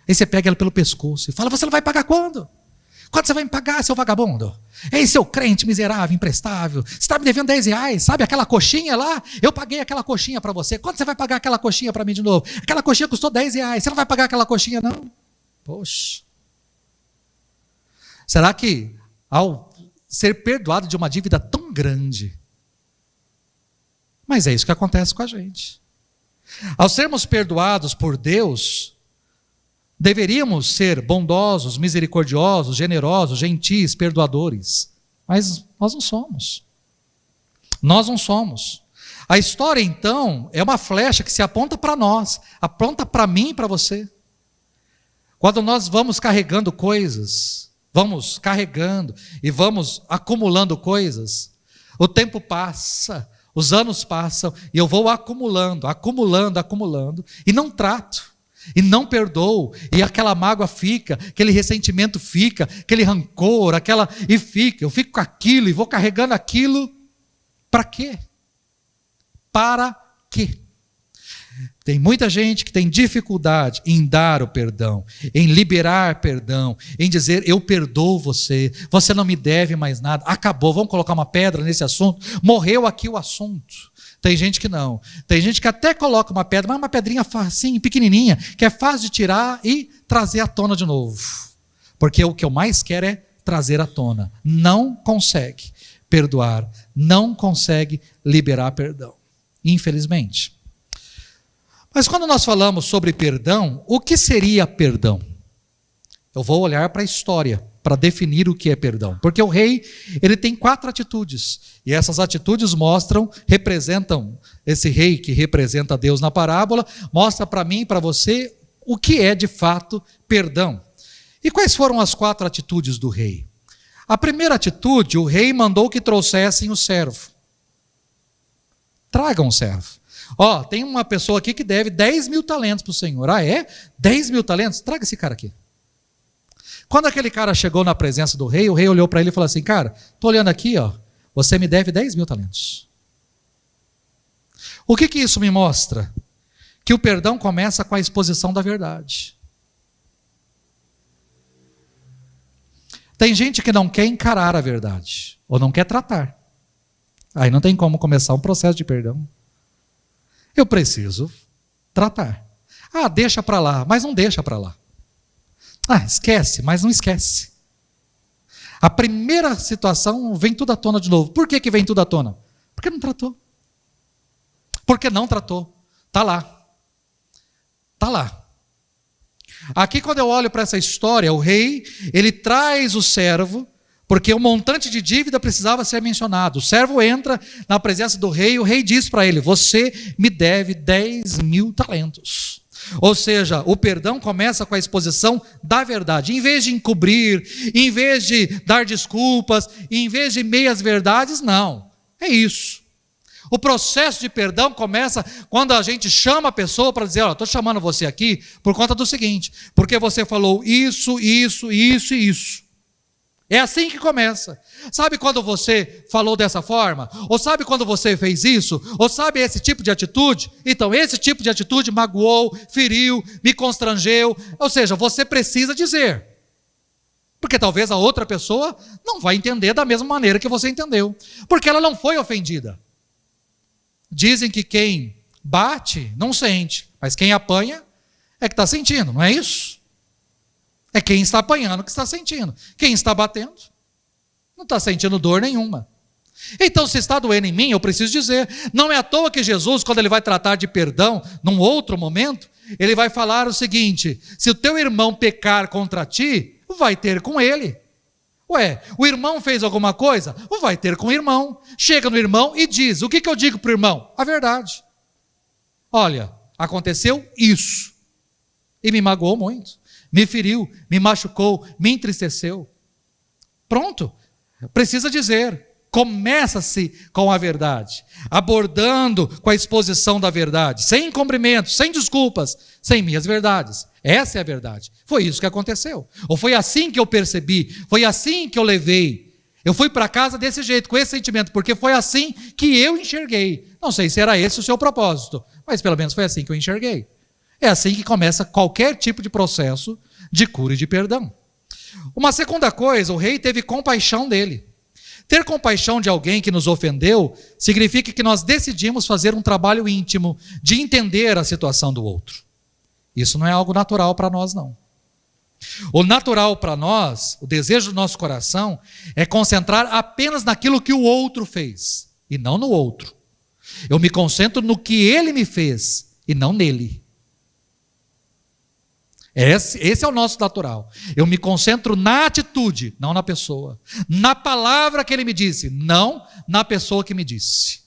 Aí você pega ele pelo pescoço e fala, você não vai pagar quando? Quando você vai me pagar, seu vagabundo? Ei, seu crente miserável, imprestável, você está me devendo 10 reais, sabe aquela coxinha lá? Eu paguei aquela coxinha para você, quando você vai pagar aquela coxinha para mim de novo? Aquela coxinha custou 10 reais, você não vai pagar aquela coxinha não? Poxa. Será que ao ser perdoado de uma dívida tão grande, mas é isso que acontece com a gente. Ao sermos perdoados por Deus, Deveríamos ser bondosos, misericordiosos, generosos, gentis, perdoadores. Mas nós não somos. Nós não somos. A história, então, é uma flecha que se aponta para nós, aponta para mim e para você. Quando nós vamos carregando coisas, vamos carregando e vamos acumulando coisas, o tempo passa, os anos passam e eu vou acumulando, e não trato. E não perdoo, e aquela mágoa fica, aquele ressentimento fica, aquele rancor, eu fico com aquilo e vou carregando aquilo. Para quê? Para quê? Tem muita gente que tem dificuldade em dar o perdão, em liberar perdão, em dizer eu perdoo você, você não me deve mais nada, acabou, vamos colocar uma pedra nesse assunto, morreu aqui o assunto. Tem gente que não. Tem gente que até coloca uma pedra, mas uma pedrinha assim, pequenininha, que é fácil de tirar e trazer à tona de novo. Porque o que eu mais quero é trazer à tona. Não consegue perdoar, não consegue liberar perdão. Infelizmente. Mas quando nós falamos sobre perdão, o que seria perdão? Eu vou olhar para a história para definir o que é perdão. Porque o rei, ele tem 4 atitudes. E essas atitudes representam, esse rei que representa Deus na parábola, mostra para mim e para você o que é de fato perdão. E quais foram as 4 atitudes do rei? A primeira atitude, o rei mandou que trouxessem o servo. Tragam o servo. Tem uma pessoa aqui que deve 10 mil talentos para o Senhor. Ah, é? 10 mil talentos? Traga esse cara aqui. Quando aquele cara chegou na presença do rei, o rei olhou para ele e falou assim, cara, estou olhando aqui, você me deve 10 mil talentos. O que isso me mostra? Que o perdão começa com a exposição da verdade. Tem gente que não quer encarar a verdade, ou não quer tratar. Aí não tem como começar um processo de perdão. Eu preciso tratar. Deixa para lá, mas não deixa para lá. Esquece, mas não esquece. A primeira situação vem tudo à tona de novo. Por que vem tudo à tona? Porque não tratou. Porque não tratou. Está lá. Está lá. Aqui quando eu olho para essa história, o rei, ele traz o servo, porque o montante de dívida precisava ser mencionado. O servo entra na presença do rei, e o rei diz para ele, você me deve 10 mil talentos. Ou seja, o perdão começa com a exposição da verdade. Em vez de encobrir, em vez de dar desculpas, em vez de meias verdades, não. É isso. O processo de perdão começa quando a gente chama a pessoa para dizer, estou chamando você aqui por conta do seguinte, porque você falou isso, isso, isso e isso. É assim que começa. Sabe quando você falou dessa forma? Ou sabe quando você fez isso? Ou sabe esse tipo de atitude? Então, esse tipo de atitude magoou, feriu, me constrangeu. Ou seja, você precisa dizer. Porque talvez a outra pessoa não vai entender da mesma maneira que você entendeu. Porque ela não foi ofendida. Dizem que quem bate não sente, mas quem apanha é que está sentindo, não é isso? É quem está apanhando que está sentindo. Quem está batendo não está sentindo dor nenhuma. Então, se está doendo em mim, eu preciso dizer. Não é à toa que Jesus, quando ele vai tratar de perdão, num outro momento, ele vai falar o seguinte, se o teu irmão pecar contra ti, vai ter com ele. O irmão fez alguma coisa? Vai ter com o irmão. Chega no irmão e diz, o que eu digo para o irmão? A verdade. Olha, aconteceu isso. E me magoou muito. Me feriu, me machucou, me entristeceu. Pronto, precisa dizer. Começa-se com a verdade, abordando com a exposição da verdade, sem encobrimento, sem desculpas, sem minhas verdades. Essa é a verdade. Foi isso que aconteceu. Ou foi assim que eu percebi, foi assim que eu levei. Eu fui para casa desse jeito, com esse sentimento, porque foi assim que eu enxerguei. Não sei se era esse o seu propósito, mas pelo menos foi assim que eu enxerguei. É assim que começa qualquer tipo de processo de cura e de perdão. Uma segunda coisa, o rei teve compaixão dele. Ter compaixão de alguém que nos ofendeu significa que nós decidimos fazer um trabalho íntimo de entender a situação do outro. Isso não é algo natural para nós, não. O natural para nós, o desejo do nosso coração, é concentrar apenas naquilo que o outro fez, e não no outro. Eu me concentro no que ele me fez, e não nele. Esse é o nosso natural. Eu me concentro na atitude, não na pessoa. Na palavra que ele me disse, não na pessoa que me disse.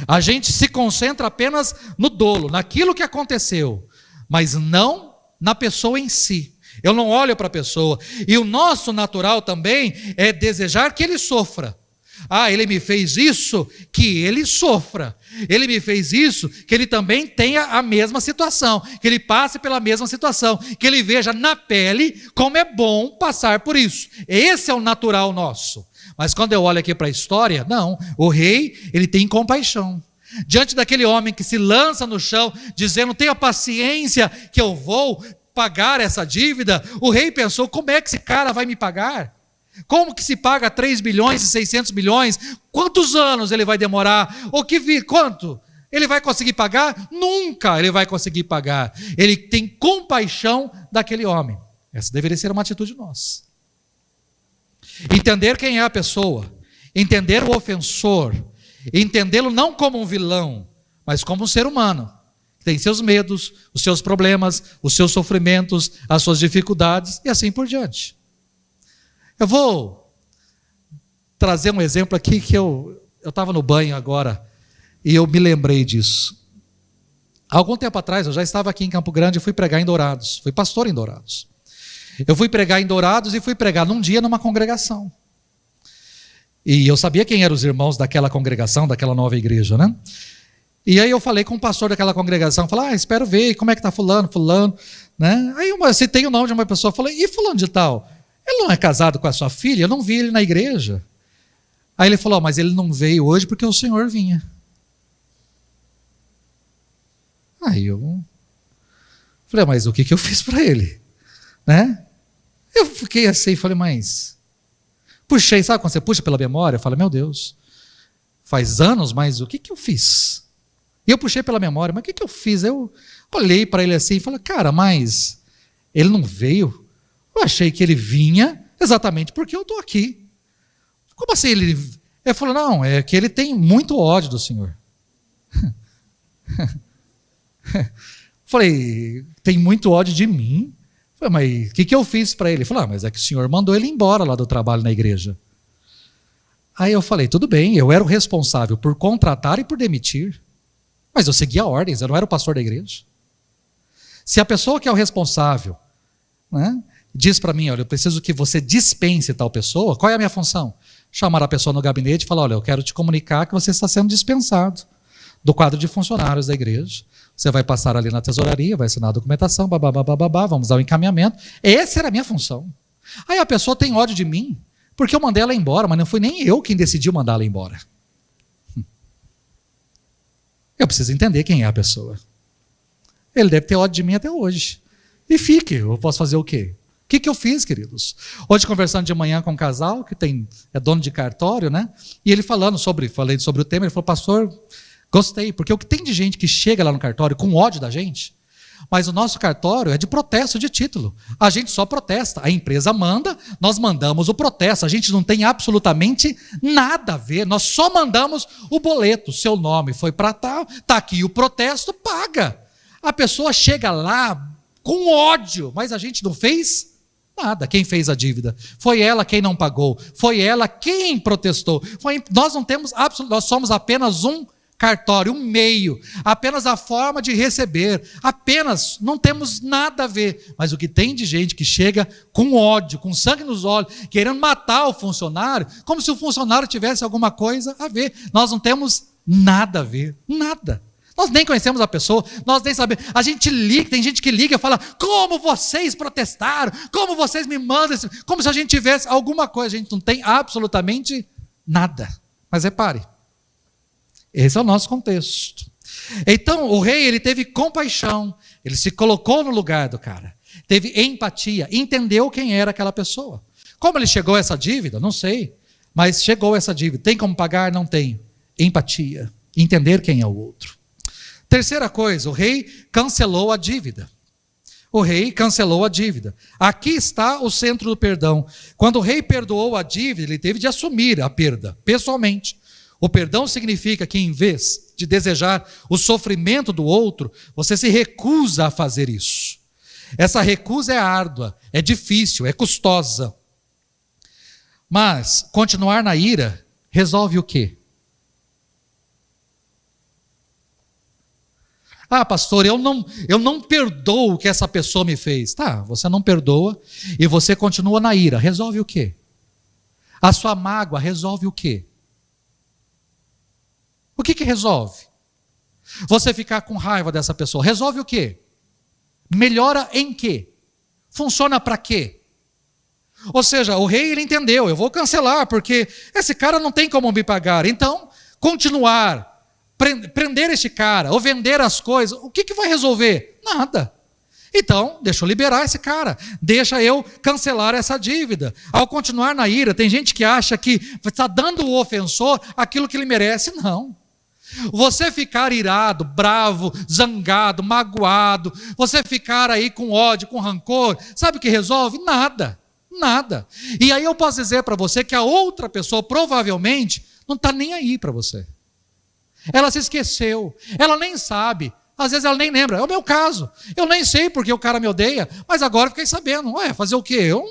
A gente se concentra apenas no dolo, naquilo que aconteceu, mas não na pessoa em si. Eu não olho para a pessoa. E o nosso natural também é desejar que ele sofra. Ah, ele me fez isso, que ele sofra. Ele me fez isso, que ele também tenha a mesma situação, que ele passe pela mesma situação, que ele veja na pele como é bom passar por isso. Esse é o natural nosso. Mas quando eu olho aqui para a história, não, o rei, ele tem compaixão. Diante daquele homem que se lança no chão, dizendo, tenha paciência que eu vou pagar essa dívida, o rei pensou, como é que esse cara vai me pagar? Como que se paga 3 bilhões e 600 milhões? Quantos anos ele vai demorar? Quanto? Ele vai conseguir pagar? Nunca ele vai conseguir pagar. Ele tem compaixão daquele homem. Essa deveria ser uma atitude nossa. Entender quem é a pessoa, entender o ofensor, entendê-lo não como um vilão, mas como um ser humano. Tem seus medos, os seus problemas, os seus sofrimentos, as suas dificuldades e assim por diante. Eu vou trazer um exemplo aqui que eu estava no banho agora e eu me lembrei disso. Há algum tempo atrás, eu já estava aqui em Campo Grande e fui pregar em Dourados. Fui pastor em Dourados. Eu fui pregar em Dourados e fui pregar num dia numa congregação. E eu sabia quem eram os irmãos daquela congregação, daquela nova igreja, né? E aí eu falei com o pastor daquela congregação, falei, espero ver, como é que está fulano, né? Aí eu citei o nome de uma pessoa, falei, e fulano de tal? Ele não é casado com a sua filha? Eu não vi ele na igreja. Aí ele falou, mas ele não veio hoje porque o senhor vinha. Aí eu falei, mas o que eu fiz para ele? Né? Eu fiquei assim, falei, mas... Puxei, sabe quando você puxa pela memória? Eu falei, meu Deus, faz anos, mas o que eu fiz? E eu puxei pela memória, mas o que eu fiz? Eu olhei para ele assim e falei, cara, mas ele não veio? Eu achei que ele vinha exatamente porque eu estou aqui. Como assim ele... Ele falou, não, é que ele tem muito ódio do Senhor. Falei, tem muito ódio de mim? Falei, mas o que eu fiz para ele? Ele falou, mas é que o Senhor mandou ele embora lá do trabalho na igreja. Aí eu falei, tudo bem, eu era o responsável por contratar e por demitir, mas eu seguia ordens, eu não era o pastor da igreja. Se a pessoa que é o responsável, né, diz para mim, olha, eu preciso que você dispense tal pessoa, qual é a minha função? Chamar a pessoa no gabinete e falar, olha, eu quero te comunicar que você está sendo dispensado do quadro de funcionários da igreja. Você vai passar ali na tesouraria, vai assinar a documentação, babá, vamos dar o encaminhamento. Essa era a minha função. Aí a pessoa tem ódio de mim, porque eu mandei ela embora, mas não fui nem eu quem decidiu mandar ela embora. Eu preciso entender quem é a pessoa. Ele deve ter ódio de mim até hoje. E fique, eu posso fazer o quê? O que eu fiz, queridos? Hoje, conversando de manhã com um casal, que é dono de cartório, né? E ele falei sobre o tema, ele falou, pastor, gostei, porque o que tem de gente que chega lá no cartório com ódio da gente, mas o nosso cartório é de protesto de título. A gente só protesta, a empresa manda, nós mandamos o protesto, a gente não tem absolutamente nada a ver, nós só mandamos o boleto, seu nome foi para tal, está aqui o protesto, paga. A pessoa chega lá com ódio, mas a gente não fez nada. Quem fez a dívida? Foi ela quem não pagou, foi ela quem protestou. Nós não temos nós somos apenas um cartório, um meio, apenas a forma de receber, apenas, não temos nada a ver. Mas o que tem de gente que chega com ódio, com sangue nos olhos, querendo matar o funcionário, como se o funcionário tivesse alguma coisa a ver. Nós não temos nada a ver, nada. Nós nem conhecemos a pessoa, nós nem sabemos. A gente liga, tem gente que liga e fala, como vocês protestaram, como vocês me mandam, como se a gente tivesse alguma coisa. A gente não tem absolutamente nada. Mas repare, esse é o nosso contexto. Então, o rei, ele teve compaixão, ele se colocou no lugar do cara, teve empatia, entendeu quem era aquela pessoa. Como ele chegou a essa dívida? Não sei, mas chegou a essa dívida. Tem como pagar? Não tenho. Empatia, entender quem é o outro. Terceira coisa, o rei cancelou a dívida. O rei cancelou a dívida. Aqui está o centro do perdão. Quando o rei perdoou a dívida, ele teve de assumir a perda, pessoalmente. O perdão significa que, em vez de desejar o sofrimento do outro, você se recusa a fazer isso. Essa recusa é árdua, é difícil, é custosa. Mas continuar na ira resolve o quê? Ah, pastor, eu não perdoo o que essa pessoa me fez. Tá, você não perdoa e você continua na ira. Resolve o quê? A sua mágoa resolve o quê? O que resolve? Você ficar com raiva dessa pessoa, resolve o quê? Melhora em quê? Funciona para quê? Ou seja, o rei ele entendeu, eu vou cancelar, porque esse cara não tem como me pagar. Então, continuar, prender este cara, ou vender as coisas, o que vai resolver? Nada. Então, deixa eu liberar esse cara, deixa eu cancelar essa dívida. Ao continuar na ira, tem gente que acha que está dando ao ofensor aquilo que ele merece. Não. Você ficar irado, bravo, zangado, magoado, você ficar aí com ódio, com rancor, sabe o que resolve? Nada, nada. E aí eu posso dizer para você que a outra pessoa provavelmente não está nem aí para você. Ela se esqueceu, ela nem sabe, às vezes ela nem lembra. É o meu caso, eu nem sei porque o cara me odeia, mas agora fiquei sabendo. Ué, fazer o quê? Eu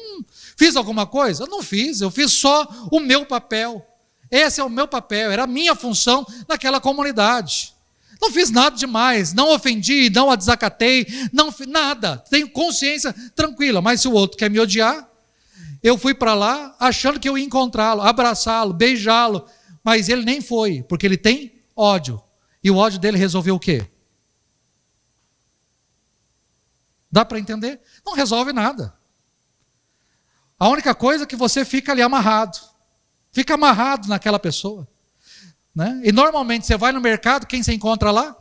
fiz alguma coisa? Eu não fiz, eu fiz só o meu papel. Esse é o meu papel, era a minha função naquela comunidade. Não fiz nada demais, não ofendi, não a desacatei, não fiz nada. Tenho consciência tranquila, mas se o outro quer me odiar, eu fui para lá achando que eu ia encontrá-lo, abraçá-lo, beijá-lo, mas ele nem foi, porque ele tem ódio. E o ódio dele resolveu o quê? Dá para entender? Não resolve nada. A única coisa é que você fica ali amarrado. Fica amarrado naquela pessoa. Né? E normalmente você vai no mercado, quem você encontra lá?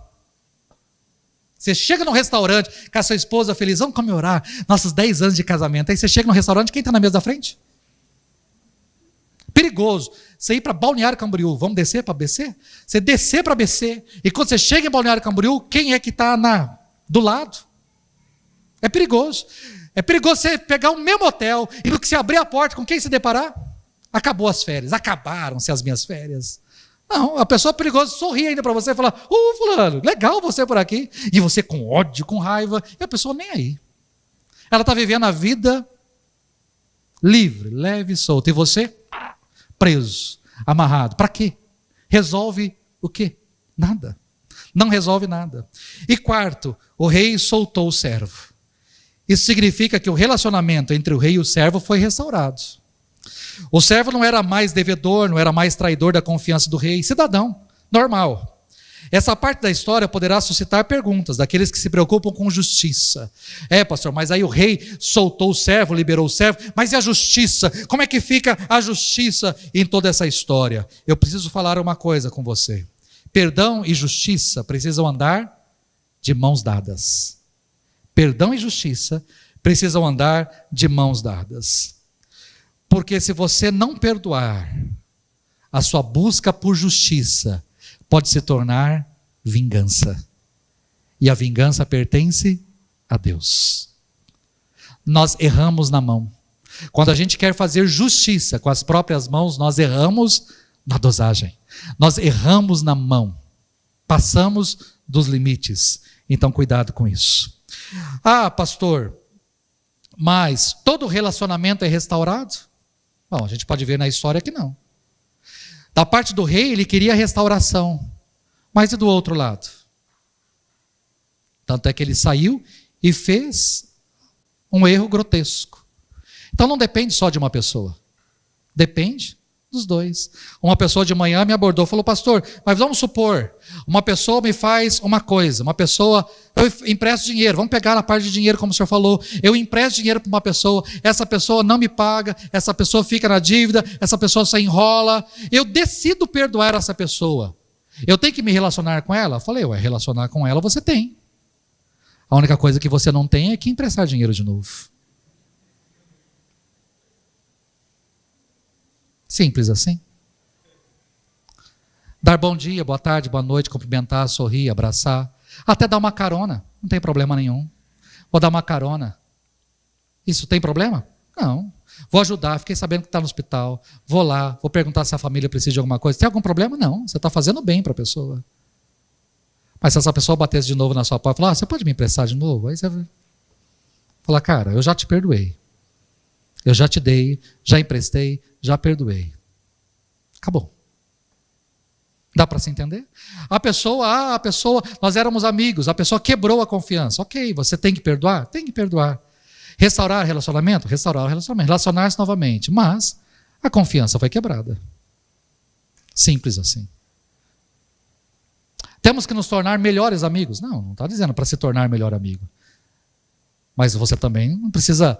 Você chega no restaurante com a sua esposa feliz, vamos comemorar nossos 10 anos de casamento. Aí você chega no restaurante, quem está na mesa da frente? Perigoso. Você ir para Balneário Camboriú, vamos descer para BC? Você descer para BC, e quando você chega em Balneário Camboriú, quem é que está do lado? É perigoso. É perigoso você pegar o mesmo hotel, e no que você abrir a porta, com quem se deparar? Acabou as férias, acabaram-se as minhas férias. Não, a pessoa perigosa sorri ainda para você e fala, fulano, legal você por aqui. E você com ódio, com raiva, e a pessoa nem aí. Ela está vivendo a vida livre, leve e solta. E você, preso, amarrado. Para quê? Resolve o quê? Nada. Não resolve nada. E quarto, o rei soltou o servo. Isso significa que o relacionamento entre o rei e o servo foi restaurado. O servo não era mais devedor, não era mais traidor da confiança do rei, cidadão, normal. Essa parte da história poderá suscitar perguntas daqueles que se preocupam com justiça. Pastor, mas aí o rei soltou o servo, liberou o servo, mas e a justiça? Como é que fica a justiça em toda essa história? Eu preciso falar uma coisa com você. Perdão e justiça precisam andar de mãos dadas. Perdão e justiça precisam andar de mãos dadas. Porque se você não perdoar, a sua busca por justiça pode se tornar vingança. E a vingança pertence a Deus. Nós erramos na mão. Quando a gente quer fazer justiça com as próprias mãos, nós erramos na dosagem. Nós erramos na mão. Passamos dos limites. Então, cuidado com isso. Ah, pastor, mas todo relacionamento é restaurado? Bom, a gente pode ver na história que não. Da parte do rei, ele queria restauração. Mas e do outro lado? Tanto é que ele saiu e fez um erro grotesco. Então não depende só de uma pessoa. Depende dos dois. Uma pessoa de manhã me abordou e falou, pastor, mas vamos supor, uma pessoa me faz uma coisa, eu empresto dinheiro, vamos pegar a parte de dinheiro como o senhor falou, eu empresto dinheiro para uma pessoa, essa pessoa não me paga, essa pessoa fica na dívida, essa pessoa se enrola, eu decido perdoar essa pessoa, eu tenho que me relacionar com ela? Eu falei, relacionar com ela você tem, a única coisa que você não tem é que emprestar dinheiro de novo. Simples assim. Dar bom dia, boa tarde, boa noite, cumprimentar, sorrir, abraçar. Até dar uma carona, não tem problema nenhum. Vou dar uma carona. Isso tem problema? Não. Vou ajudar, fiquei sabendo que está no hospital. Vou lá, vou perguntar se a família precisa de alguma coisa. Tem algum problema? Não. Você está fazendo bem para a pessoa. Mas se essa pessoa batesse de novo na sua porta e falar, você pode me emprestar de novo? Aí você Falar, cara, eu já te perdoei. Eu já te dei, já emprestei, já perdoei. Acabou. Dá para se entender? A pessoa, nós éramos amigos, a pessoa quebrou a confiança. Ok, você tem que perdoar? Tem que perdoar. Restaurar o relacionamento? Restaurar o relacionamento. Relacionar-se novamente. Mas a confiança foi quebrada. Simples assim. Temos que nos tornar melhores amigos? Não está dizendo para se tornar melhor amigo. Mas você também não precisa...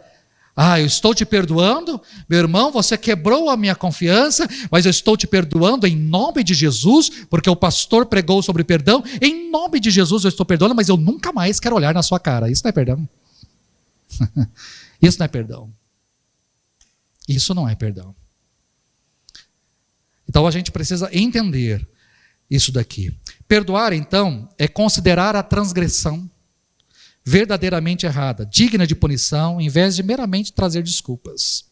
eu estou te perdoando, meu irmão, você quebrou a minha confiança, mas eu estou te perdoando em nome de Jesus, porque o pastor pregou sobre perdão, em nome de Jesus eu estou perdoando, mas eu nunca mais quero olhar na sua cara. Isso não é perdão. Isso não é perdão. Isso não é perdão. Então a gente precisa entender isso daqui. Perdoar, então, é considerar a transgressão verdadeiramente errada, digna de punição, em vez de meramente trazer desculpas.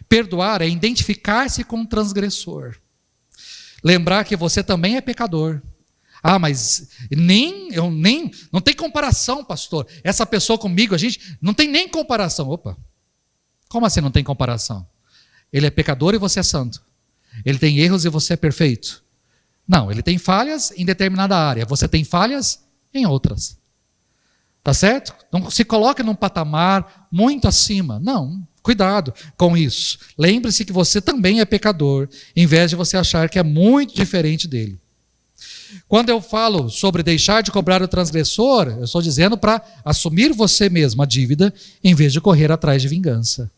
Perdoar é identificar-se com o transgressor. Lembrar que você também é pecador. Mas não tem comparação, pastor. Essa pessoa comigo, a gente não tem nem comparação. Opa, como assim não tem comparação? Ele é pecador e você é santo. Ele tem erros e você é perfeito. Não, ele tem falhas em determinada área, você tem falhas em outras. Tá certo? Não se coloque num patamar muito acima. Não, cuidado com isso. Lembre-se que você também é pecador, em vez de você achar que é muito diferente dele. Quando eu falo sobre deixar de cobrar o transgressor, eu estou dizendo para assumir você mesmo a dívida, em vez de correr atrás de vingança.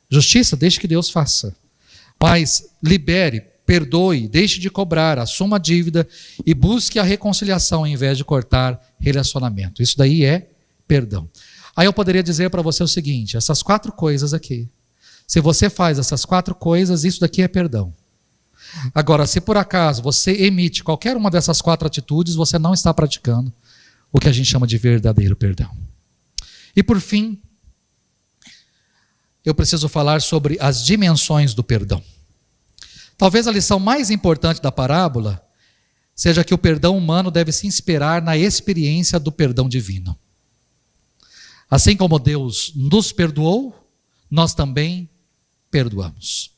Justiça, deixe que Deus faça. Mas libere, perdoe, deixe de cobrar, assuma a dívida e busque a reconciliação em vez de cortar relacionamento. Isso daí é perdão. Aí eu poderia dizer para você o seguinte, essas 4 coisas aqui, se você faz essas 4 coisas, isso daqui é perdão. Agora, se por acaso você emite qualquer uma dessas 4 atitudes, você não está praticando o que a gente chama de verdadeiro perdão. E por fim, eu preciso falar sobre as dimensões do perdão. Talvez a lição mais importante da parábola seja que o perdão humano deve se inspirar na experiência do perdão divino. Assim como Deus nos perdoou, nós também perdoamos.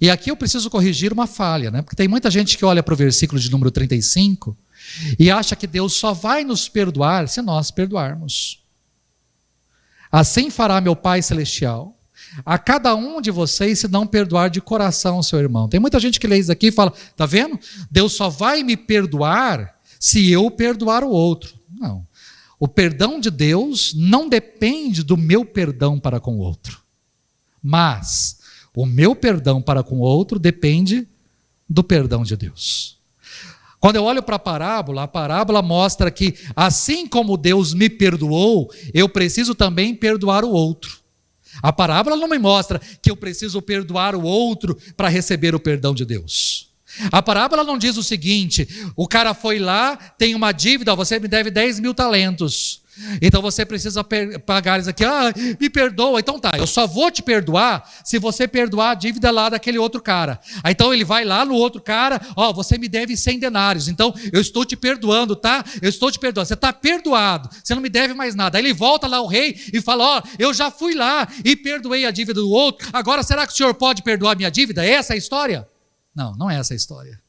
E aqui eu preciso corrigir uma falha, porque tem muita gente que olha para o versículo de número 35 e acha que Deus só vai nos perdoar se nós perdoarmos. Assim fará meu Pai Celestial a cada um de vocês se não perdoar de coração o seu irmão. Tem muita gente que lê isso aqui e fala, tá vendo? Deus só vai me perdoar se eu perdoar o outro. Não. O perdão de Deus não depende do meu perdão para com o outro. Mas o meu perdão para com o outro depende do perdão de Deus. Quando eu olho para a parábola mostra que assim como Deus me perdoou, eu preciso também perdoar o outro. A parábola não me mostra que eu preciso perdoar o outro para receber o perdão de Deus. A parábola não diz o seguinte, o cara foi lá, tem uma dívida, você me deve 10.000 talentos. Então você precisa pagar isso aqui, me perdoa, então tá, eu só vou te perdoar se você perdoar a dívida lá daquele outro cara. Aí então ele vai lá no outro cara, você me deve 100 denários, então eu estou te perdoando, tá? Eu estou te perdoando, você está perdoado, você não me deve mais nada. Aí ele volta lá o rei e fala, eu já fui lá e perdoei a dívida do outro, agora será que o senhor pode perdoar a minha dívida? É essa a história? Não, não é essa a história.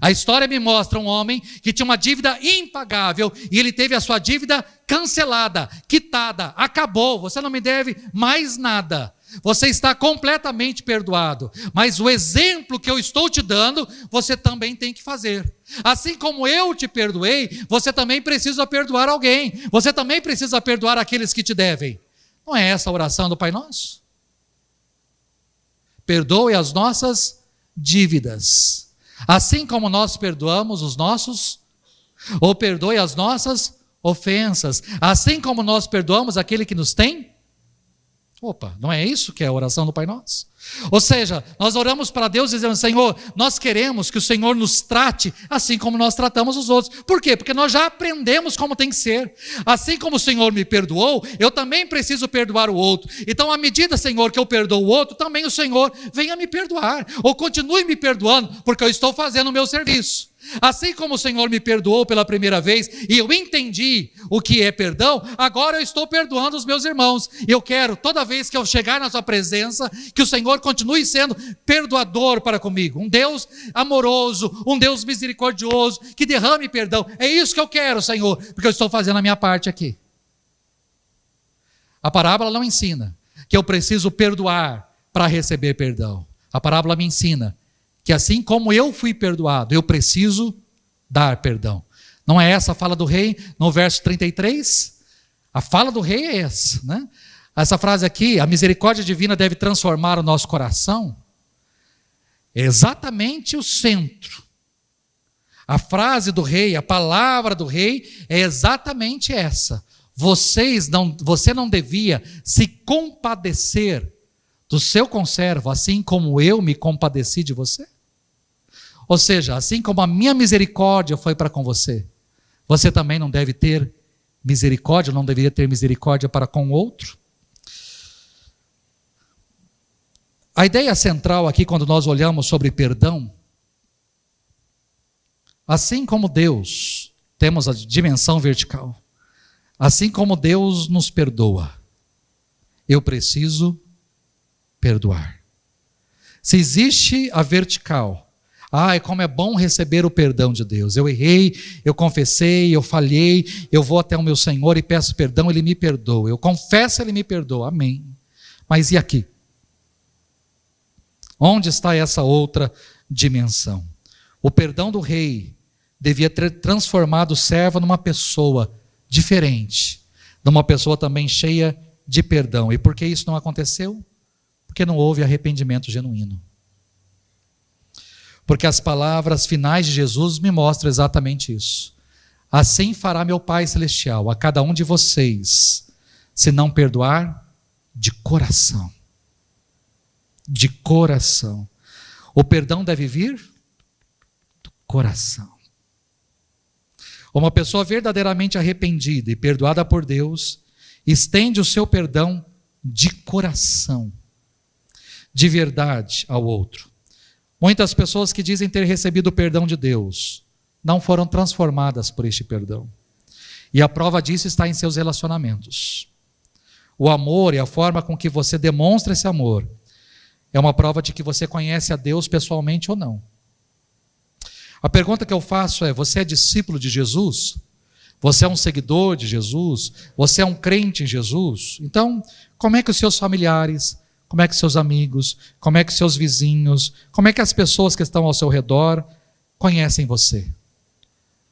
A história me mostra um homem que tinha uma dívida impagável e ele teve a sua dívida cancelada, quitada, acabou, você não me deve mais nada. Você está completamente perdoado. Mas o exemplo que eu estou te dando, você também tem que fazer. Assim como eu te perdoei, você também precisa perdoar alguém. Você também precisa perdoar aqueles que te devem. Não é essa a oração do Pai Nosso? Perdoe as nossas dívidas. Assim como nós perdoamos os nossos, ou perdoe as nossas ofensas, assim como nós perdoamos aquele que nos tem. Não é isso que é a oração do Pai Nosso? Ou seja, nós oramos para Deus dizendo: Senhor, nós queremos que o Senhor nos trate assim como nós tratamos os outros. Por quê? Porque nós já aprendemos como tem que ser. Assim como o Senhor me perdoou, eu também preciso perdoar o outro. Então, à medida, Senhor, que eu perdoo o outro, também o Senhor venha me perdoar, ou continue me perdoando, porque eu estou fazendo o meu serviço. Assim como o Senhor me perdoou pela primeira vez e eu entendi o que é perdão, agora eu estou perdoando os meus irmãos. Eu quero, toda vez que eu chegar na sua presença, que o Senhor continue sendo perdoador para comigo. Um Deus amoroso, um Deus misericordioso, que derrame perdão. É isso que eu quero, Senhor, porque eu estou fazendo a minha parte aqui. A parábola não ensina que eu preciso perdoar para receber perdão. A parábola me ensina que assim como eu fui perdoado, eu preciso dar perdão. Não é essa a fala do rei no verso 33? A fala do rei é essa, né? Essa frase aqui, a misericórdia divina deve transformar o nosso coração, é exatamente o centro. A frase do rei, a palavra do rei é exatamente essa. Você não devia se compadecer do seu conservo, assim como eu me compadeci de você? Ou seja, assim como a minha misericórdia foi para com você, você também não deve ter misericórdia, não deveria ter misericórdia para com o outro? A ideia central aqui, quando nós olhamos sobre perdão, assim como Deus, temos a dimensão vertical, assim como Deus nos perdoa, eu preciso perdoar. Se existe a vertical, como é bom receber o perdão de Deus. Eu errei, eu confessei, eu falhei, eu vou até o meu Senhor e peço perdão, Ele me perdoa. Eu confesso, Ele me perdoa. Amém. Mas e aqui? Onde está essa outra dimensão? O perdão do rei devia ter transformado o servo numa pessoa diferente, numa pessoa também cheia de perdão. E por que isso não aconteceu? Porque não houve arrependimento genuíno. Porque as palavras finais de Jesus me mostram exatamente isso. Assim fará meu Pai Celestial a cada um de vocês, se não perdoar de coração. De coração. O perdão deve vir do coração. Uma pessoa verdadeiramente arrependida e perdoada por Deus, estende o seu perdão de coração, de verdade ao outro. Muitas pessoas que dizem ter recebido o perdão de Deus não foram transformadas por este perdão. E a prova disso está em seus relacionamentos. O amor e a forma com que você demonstra esse amor é uma prova de que você conhece a Deus pessoalmente ou não. A pergunta que eu faço é: você é discípulo de Jesus? Você é um seguidor de Jesus? Você é um crente em Jesus? Então, como é que os seus familiares, como é que seus amigos, como é que seus vizinhos, como é que as pessoas que estão ao seu redor conhecem você?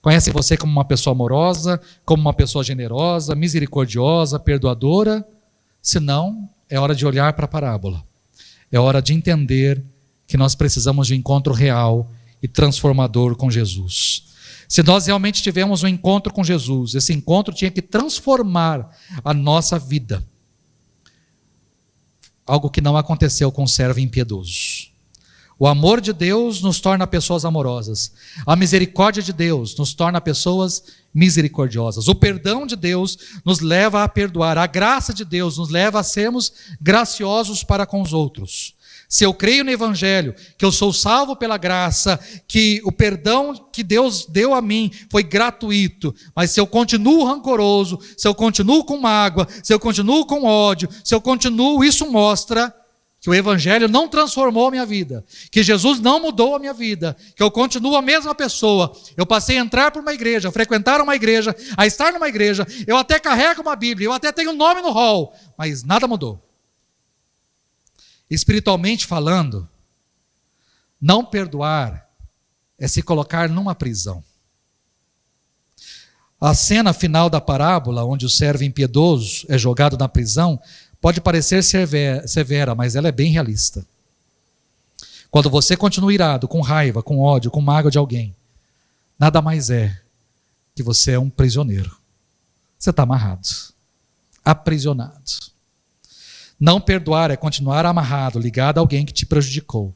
Conhecem você como uma pessoa amorosa, como uma pessoa generosa, misericordiosa, perdoadora? Se não, é hora de olhar para a parábola. É hora de entender que nós precisamos de um encontro real e transformador com Jesus. Se nós realmente tivermos um encontro com Jesus, esse encontro tinha que transformar a nossa vida. Algo que não aconteceu com o servo impiedoso. O amor de Deus nos torna pessoas amorosas. A misericórdia de Deus nos torna pessoas misericordiosas. O perdão de Deus nos leva a perdoar. A graça de Deus nos leva a sermos graciosos para com os outros. Se eu creio no Evangelho, que eu sou salvo pela graça, que o perdão que Deus deu a mim foi gratuito, mas se eu continuo rancoroso, se eu continuo com mágoa, se eu continuo com ódio, se eu continuo, isso mostra que o Evangelho não transformou a minha vida, que Jesus não mudou a minha vida, que eu continuo a mesma pessoa. Eu passei a entrar por uma igreja, a frequentar uma igreja, a estar numa igreja, eu até carrego uma Bíblia, eu até tenho um nome no hall, mas nada mudou. Espiritualmente falando, não perdoar é se colocar numa prisão. A cena final da parábola, onde o servo impiedoso é jogado na prisão, pode parecer severa, mas ela é bem realista. Quando você continua irado, com raiva, com ódio, com mágoa de alguém, nada mais é que você é um prisioneiro. Você está amarrado, aprisionado. Não perdoar é continuar amarrado, ligado a alguém que te prejudicou.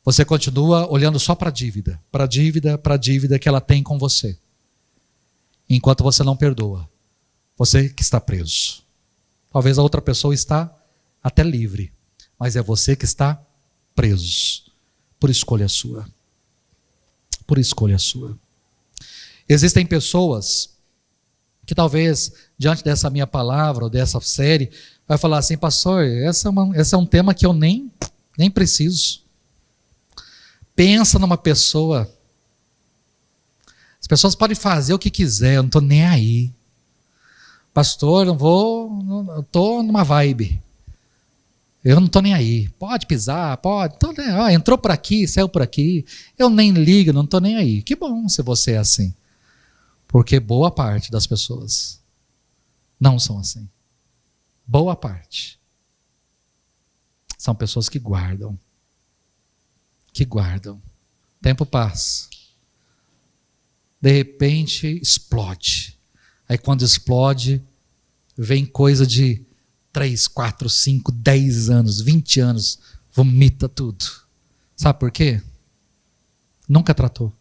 Você continua olhando só para a dívida, que ela tem com você. Enquanto você não perdoa, você que está preso. Talvez a outra pessoa está até livre, mas é você que está preso. Por escolha sua. Por escolha sua. Existem pessoas que talvez, diante dessa minha palavra, ou dessa série, vai falar assim, pastor, esse é um tema que eu nem preciso. Pensa numa pessoa. As pessoas podem fazer o que quiser, eu não estou nem aí. Pastor, eu estou numa vibe. Eu não estou nem aí. Pode pisar, pode. Entrou por aqui, saiu por aqui. Eu nem ligo, não estou nem aí. Que bom se você é assim. Porque boa parte das pessoas não são assim. Boa parte. São pessoas que guardam. Que guardam. O tempo passa. De repente, explode. Aí quando explode, vem coisa de 3, 4, 5, 10 anos, 20 anos, vomita tudo. Sabe por quê? Nunca tratou.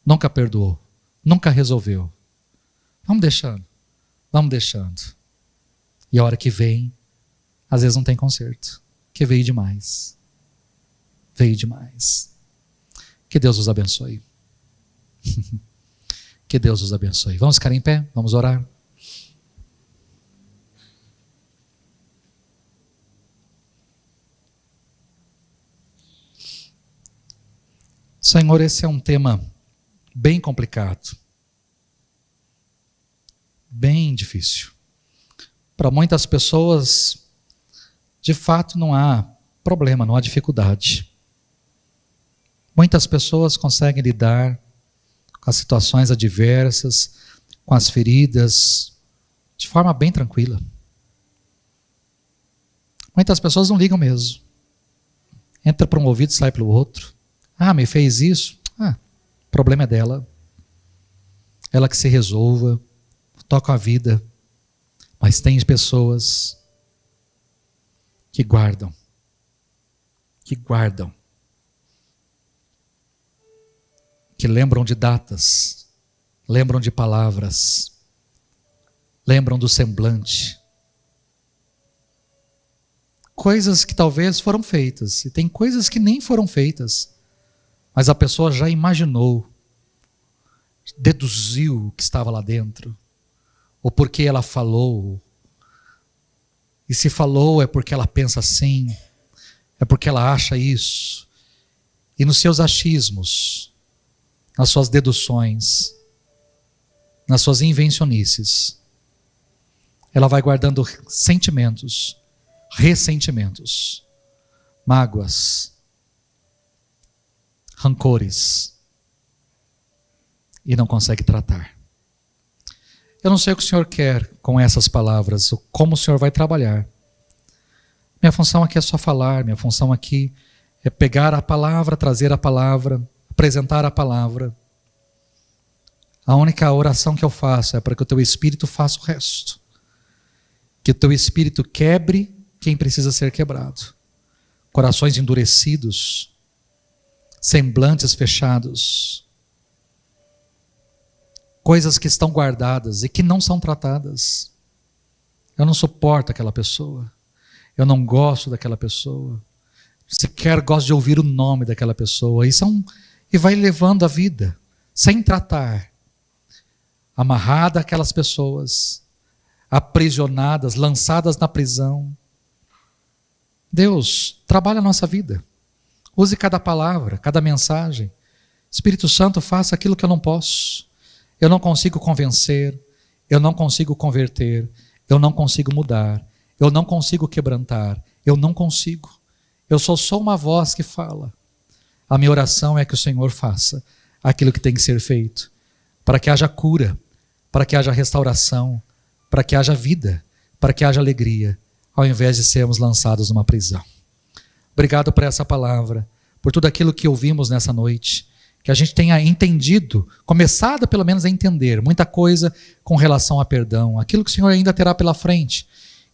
Nunca perdoou. Nunca resolveu. Vamos deixando. Vamos deixando. E a hora que vem, às vezes não tem conserto. Porque veio demais. Veio demais. Que Deus os abençoe. Que Deus os abençoe. Vamos ficar em pé? Vamos orar? Senhor, esse é um tema bem complicado. Bem difícil. Para muitas pessoas, de fato, não há problema, não há dificuldade. Muitas pessoas conseguem lidar com as situações adversas, com as feridas, de forma bem tranquila. Muitas pessoas não ligam mesmo. Entra para um ouvido e sai pelo outro. Ah, me fez isso? O problema é dela. Ela que se resolva. Toca a vida. Mas tem pessoas que guardam. Que guardam. Que lembram de datas. Lembram de palavras. Lembram do semblante. Coisas que talvez foram feitas. E tem coisas que nem foram feitas. Mas a pessoa já imaginou, deduziu o que estava lá dentro, ou porque ela falou, e se falou é porque ela pensa assim, é porque ela acha isso, e nos seus achismos, nas suas deduções, nas suas invencionices, ela vai guardando sentimentos, ressentimentos, mágoas, rancores, e não consegue tratar. Eu não sei o que o Senhor quer com essas palavras, como o Senhor vai trabalhar. Minha função aqui é só falar, minha função aqui é pegar a palavra, trazer a palavra, apresentar a palavra. A única oração que eu faço é para que o teu Espírito faça o resto. Que o teu Espírito quebre quem precisa ser quebrado. Corações endurecidos, semblantes fechados, coisas que estão guardadas e que não são tratadas. Eu não suporto aquela pessoa, eu não gosto daquela pessoa, sequer gosto de ouvir o nome daquela pessoa, e vai levando a vida, sem tratar, amarrada aquelas pessoas, aprisionadas, lançadas na prisão. Deus, trabalha a nossa vida. Use cada palavra, cada mensagem. Espírito Santo, faça aquilo que eu não posso. Eu não consigo convencer, eu não consigo converter, eu não consigo mudar, eu não consigo quebrantar, eu não consigo. Eu sou só uma voz que fala. A minha oração é que o Senhor faça aquilo que tem que ser feito, para que haja cura, para que haja restauração, para que haja vida, para que haja alegria, ao invés de sermos lançados numa prisão. Obrigado por essa palavra, por tudo aquilo que ouvimos nessa noite, que a gente tenha entendido, começado pelo menos a entender muita coisa com relação a perdão, aquilo que o Senhor ainda terá pela frente,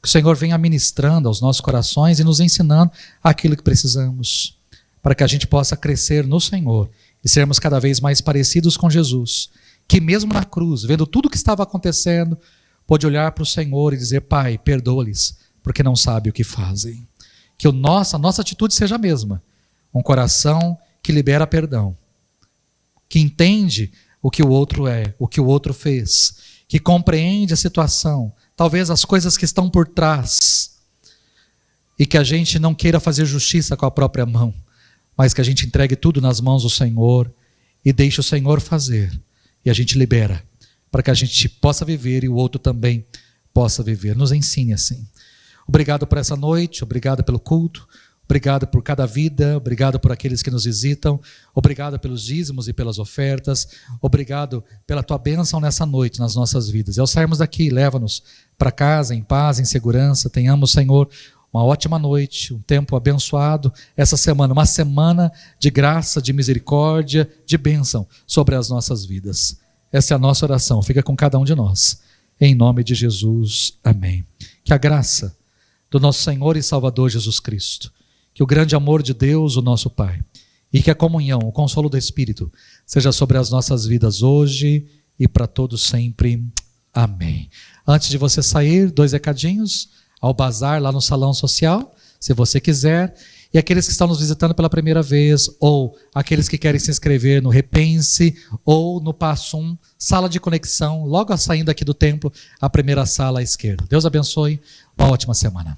Que o Senhor venha ministrando aos nossos corações e nos ensinando aquilo que precisamos, para que a gente possa crescer no Senhor e sermos cada vez mais parecidos com Jesus, que mesmo na cruz, vendo tudo o que estava acontecendo, pôde olhar para o Senhor e dizer: Pai, perdoa-lhes, porque não sabem o que fazem. Que a nossa atitude seja a mesma, um coração que libera perdão, que entende o que o outro é, o que o outro fez, que compreende a situação, talvez as coisas que estão por trás, e que a gente não queira fazer justiça com a própria mão, mas que a gente entregue tudo nas mãos do Senhor e deixe o Senhor fazer, e a gente libera, para que a gente possa viver e o outro também possa viver. Nos ensine assim. Obrigado por essa noite, obrigado pelo culto, obrigado por cada vida, obrigado por aqueles que nos visitam, obrigado pelos dízimos e pelas ofertas, obrigado pela tua bênção nessa noite nas nossas vidas. E ao sairmos daqui, leva-nos para casa em paz, em segurança. Tenhamos, Senhor, uma ótima noite, um tempo abençoado essa semana, uma semana de graça, de misericórdia, de bênção sobre as nossas vidas. Essa é a nossa oração, fica com cada um de nós. Em nome de Jesus, amém. Que a graça do nosso Senhor e Salvador Jesus Cristo, que o grande amor de Deus, o nosso Pai, e que a comunhão, o consolo do Espírito, seja sobre as nossas vidas hoje e para todos sempre. Amém. Antes de você sair, 2 recadinhos: ao bazar lá no salão social, se você quiser, e aqueles que estão nos visitando pela primeira vez, ou aqueles que querem se inscrever no Repense, ou no Passo 1, sala de conexão, logo saindo aqui do templo, a primeira sala à esquerda. Deus abençoe, uma ótima semana.